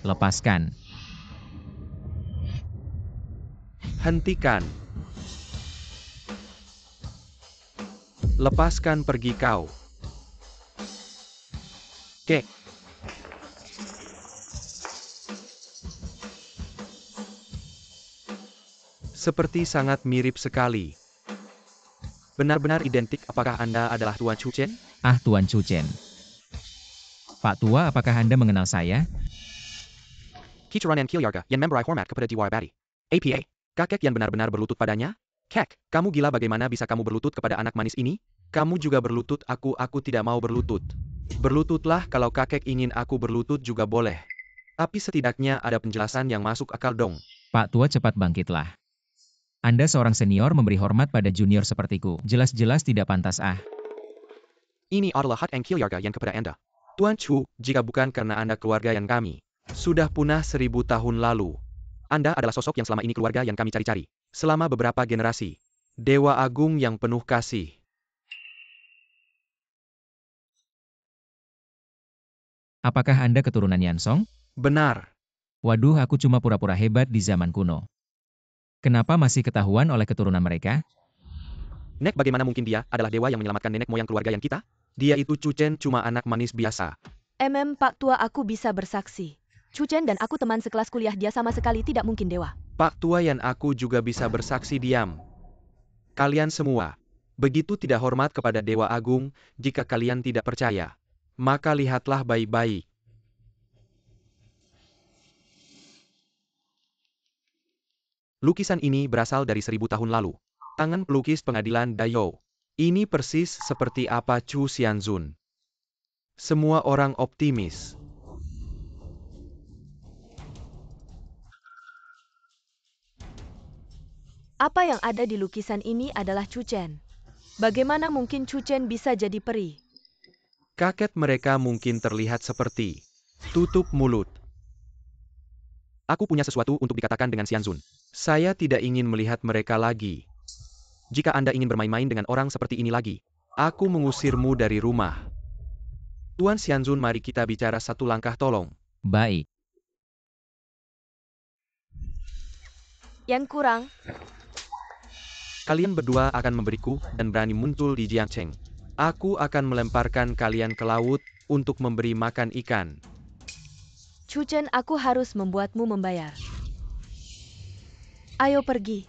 Lepaskan. Hentikan. Lepaskan, pergi kau. Kek. Seperti sangat mirip sekali. Benar-benar identik. Apakah Anda adalah Tuan Chuchen? Ah, Tuan Chuchen. Pak Tua, apakah Anda mengenal saya? Kicuran yang Kilyarga, yang memberi hormat kepada Dewa Abadi. APA, kakek yang benar-benar berlutut padanya? Kek, kamu gila, bagaimana bisa kamu berlutut kepada anak manis ini? Kamu juga berlutut, aku tidak mau berlutut. Berlututlah, kalau kakek ingin aku berlutut juga boleh. Tapi setidaknya ada penjelasan yang masuk akal dong. Pak Tua, cepat bangkitlah. Anda seorang senior memberi hormat pada junior sepertiku. Jelas-jelas tidak pantas ah. Ini adalah hak yang Kilyarga yang kepada Anda. Tuan Chu, jika bukan karena Anda keluarga yang kami sudah punah 1000 tahun lalu. Anda adalah sosok yang selama ini keluarga yang kami cari-cari. Selama beberapa generasi. Dewa Agung yang penuh kasih. Apakah Anda keturunan Yansong? Benar. Waduh, aku cuma pura-pura hebat di zaman kuno. Kenapa masih ketahuan oleh keturunan mereka? Nek, bagaimana mungkin dia adalah dewa yang menyelamatkan nenek moyang keluarga yang kita? Dia itu Chuchen, cuma anak manis biasa. Pak Tua, aku bisa bersaksi. Chu Chen dan aku teman sekelas kuliah, dia sama sekali tidak mungkin dewa. Pak Tua dan aku juga bisa bersaksi. Diam. Kalian semua. Begitu tidak hormat kepada Dewa Agung. Jika kalian tidak percaya, maka lihatlah baik-baik. Lukisan ini berasal dari 1000 tahun lalu. Tangan pelukis pengadilan Dayou. Ini persis seperti apa Chu Xianzun. Semua orang optimis. Apa yang ada di lukisan ini adalah Chu Chen. Bagaimana mungkin Chu Chen bisa jadi peri? Kakek mereka mungkin terlihat seperti tutup mulut. Aku punya sesuatu untuk dikatakan dengan Xianzun. Saya tidak ingin melihat mereka lagi. Jika Anda ingin bermain-main dengan orang seperti ini lagi, aku mengusirmu dari rumah. Tuan Xianzun, mari kita bicara satu langkah, tolong. Baik. Yang kurang, Kalian berdua akan memberiku dan berani muncul di Jiangcheng. Aku akan melemparkan kalian ke laut untuk memberi makan ikan. Chu Chen, aku harus membuatmu membayar. Ayo pergi.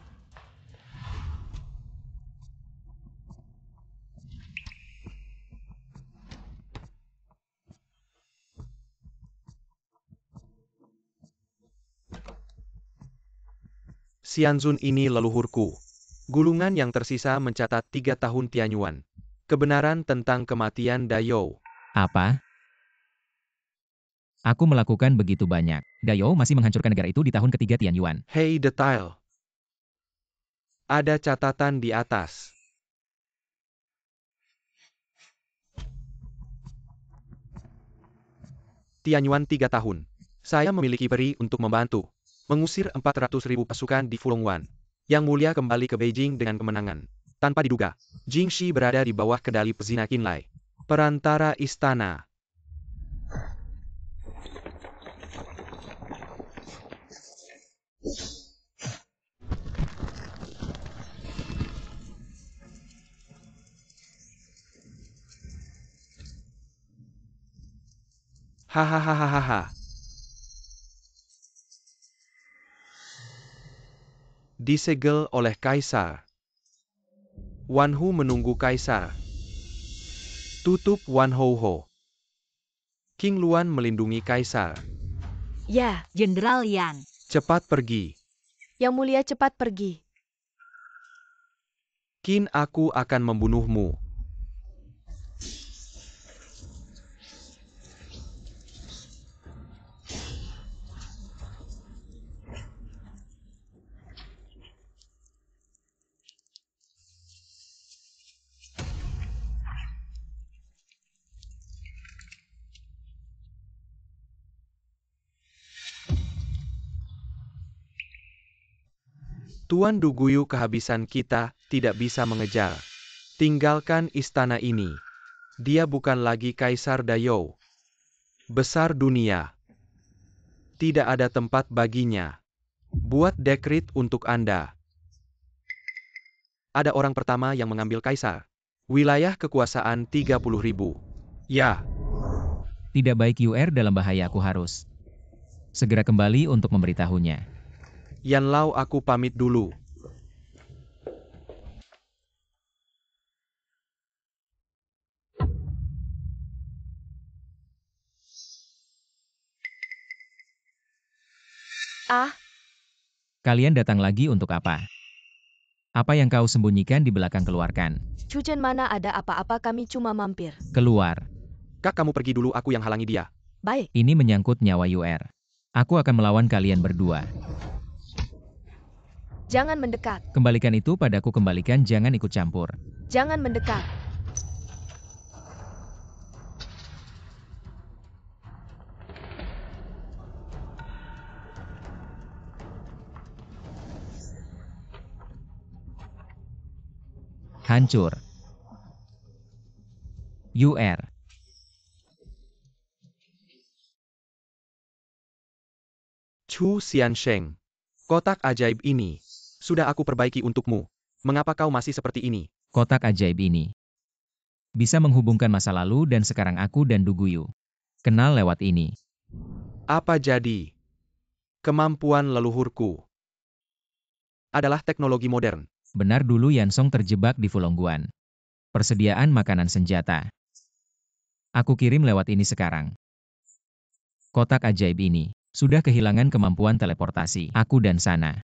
Xianzun ini leluhurku. Gulungan yang tersisa mencatat 3 tahun Tianyuan. Kebenaran tentang kematian Dayou. Apa? Aku melakukan begitu banyak. Dayou masih menghancurkan negara itu di tahun ketiga Tianyuan. Hei, detail. Ada catatan di atas. Tianyuan 3 tahun. Saya memiliki peri untuk membantu mengusir 400.000 pasukan di Fulongwan. Yang Mulia kembali ke Beijing dengan kemenangan. Tanpa diduga, Jingxi berada di bawah kendali pezina Qinlai, perantara istana. Hahaha. Disegel oleh Kaisar. Wanhu menunggu Kaisar. Tutup Wanhouho. King Luan melindungi Kaisar. Ya, Jenderal Yan. Cepat pergi. Yang Mulia, cepat pergi. Qin, aku akan membunuhmu. Tuan Duguyu kehabisan, kita tidak bisa mengejar. Tinggalkan istana ini. Dia bukan lagi Kaisar Dayou. Besar dunia. Tidak ada tempat baginya. Buat dekret untuk Anda. Ada orang pertama yang mengambil Kaisar. Wilayah kekuasaan 30.000. Ya. Tidak baik, UR dalam bahaya, aku harus segera kembali untuk memberitahunya. Yan Lao, aku pamit dulu. Kalian datang lagi untuk apa? Apa yang kau sembunyikan di belakang, keluarkan. Chu Chen, mana ada apa-apa, kami cuma mampir. Keluar. Kak, kamu pergi dulu, aku yang halangi dia. Baik. Ini menyangkut nyawa UR. Aku akan melawan kalian berdua. Jangan mendekat. Kembalikan itu padaku, kembalikan, jangan ikut campur. Jangan mendekat. Hancur. UR. Chu Xiansheng. Kotak ajaib ini sudah aku perbaiki untukmu. Mengapa kau masih seperti ini? Kotak ajaib ini bisa menghubungkan masa lalu dan sekarang aku dan Duguyu. Kenal lewat ini. Apa jadi? Kemampuan leluhurku adalah teknologi modern. Benar dulu Yansong terjebak di Fulongguan. Persediaan makanan senjata. Aku kirim lewat ini sekarang. Kotak ajaib ini sudah kehilangan kemampuan teleportasi. Aku dan Sana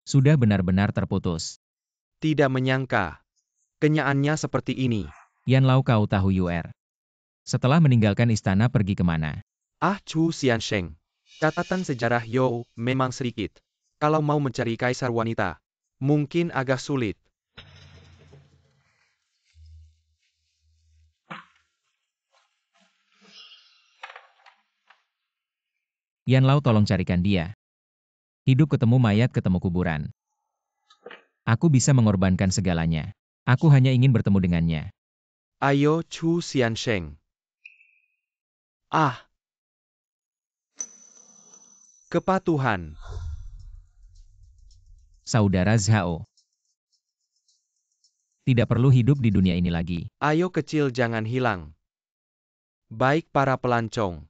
sudah benar-benar terputus. Tidak menyangka. Kenyaannya seperti ini. Yan Lau, kau tahu UR. Setelah meninggalkan istana pergi kemana? Ah, Chu Xiansheng. Catatan sejarah You memang sedikit. Kalau mau mencari kaisar wanita, mungkin agak sulit. Yan Lau, tolong carikan dia. Hidup ketemu mayat ketemu kuburan. Aku bisa mengorbankan segalanya. Aku hanya ingin bertemu dengannya. Ayo Chu Xiansheng. Ah. Kepatuhan. Saudara Zhao. Tidak perlu hidup di dunia ini lagi. Ayo kecil jangan hilang. Baik para pelancong.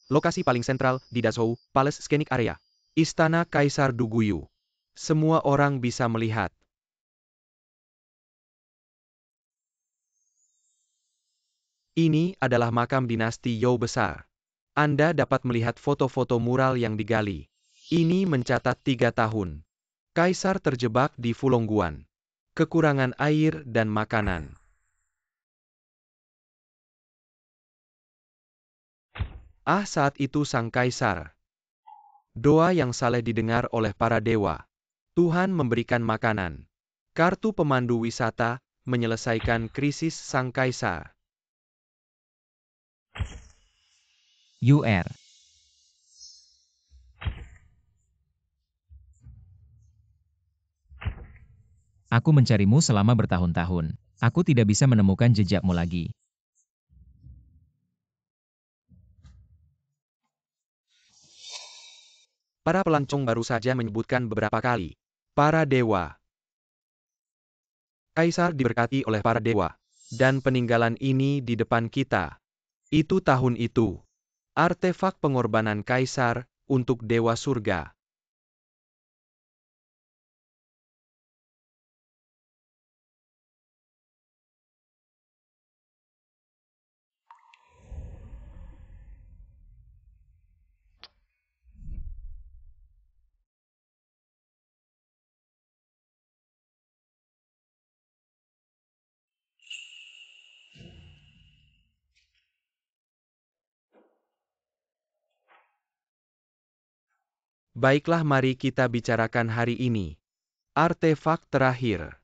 Lokasi paling sentral di Dazhou, Palace Scenic Area. Istana Kaisar Duguyu. Semua orang bisa melihat. Ini adalah makam dinasti You besar. Anda dapat melihat foto-foto mural yang digali. Ini mencatat 3 tahun. Kaisar terjebak di Fulongguan. Kekurangan air dan makanan. Ah, saat itu sang kaisar. Doa yang saleh didengar oleh para dewa. Tuhan memberikan makanan. Kartu pemandu wisata menyelesaikan krisis sang kaisar. UR. Aku mencarimu selama bertahun-tahun. Aku tidak bisa menemukan jejakmu lagi. Para pelancong baru saja menyebutkan beberapa kali. Para dewa. Kaisar diberkati oleh para dewa. Dan peninggalan ini di depan kita. Itu tahun itu. Artefak pengorbanan kaisar untuk dewa surga. Baiklah, mari kita bicarakan hari ini. Artefak terakhir.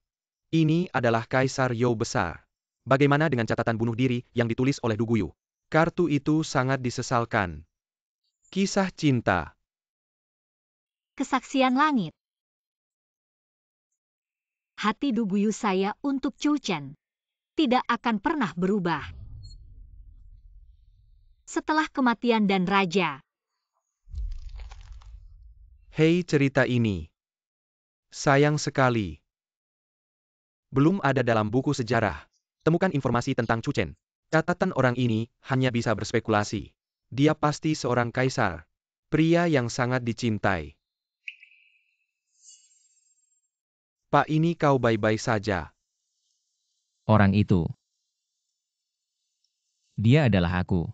Ini adalah Kaisar You besar. Bagaimana dengan catatan bunuh diri yang ditulis oleh Duguyu? Kartu itu sangat disesalkan. Kisah cinta. Kesaksian langit. Hati Duguyu saya untuk Chu Chen tidak akan pernah berubah. Setelah kematian dan raja, Hei, cerita ini. Sayang sekali. Belum ada dalam buku sejarah. Temukan informasi tentang Chu Chen. Catatan orang ini hanya bisa berspekulasi. Dia pasti seorang kaisar. Pria yang sangat dicintai. Pak, ini kau baik-baik saja. Orang itu. Dia adalah aku.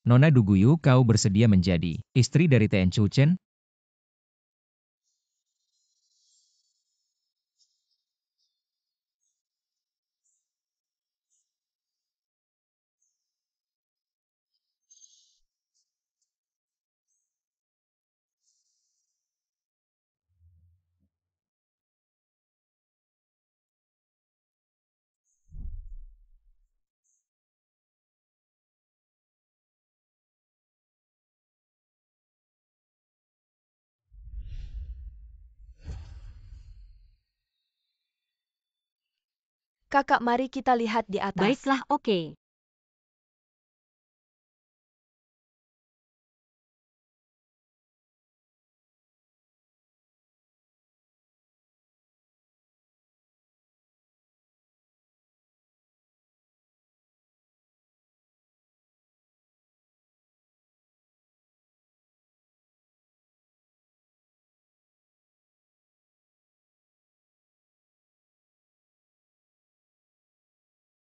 Nona Duguyu, kau bersedia menjadi istri dari Tien Chu Chen? Kakak, mari kita lihat di atas. Baiklah, oke.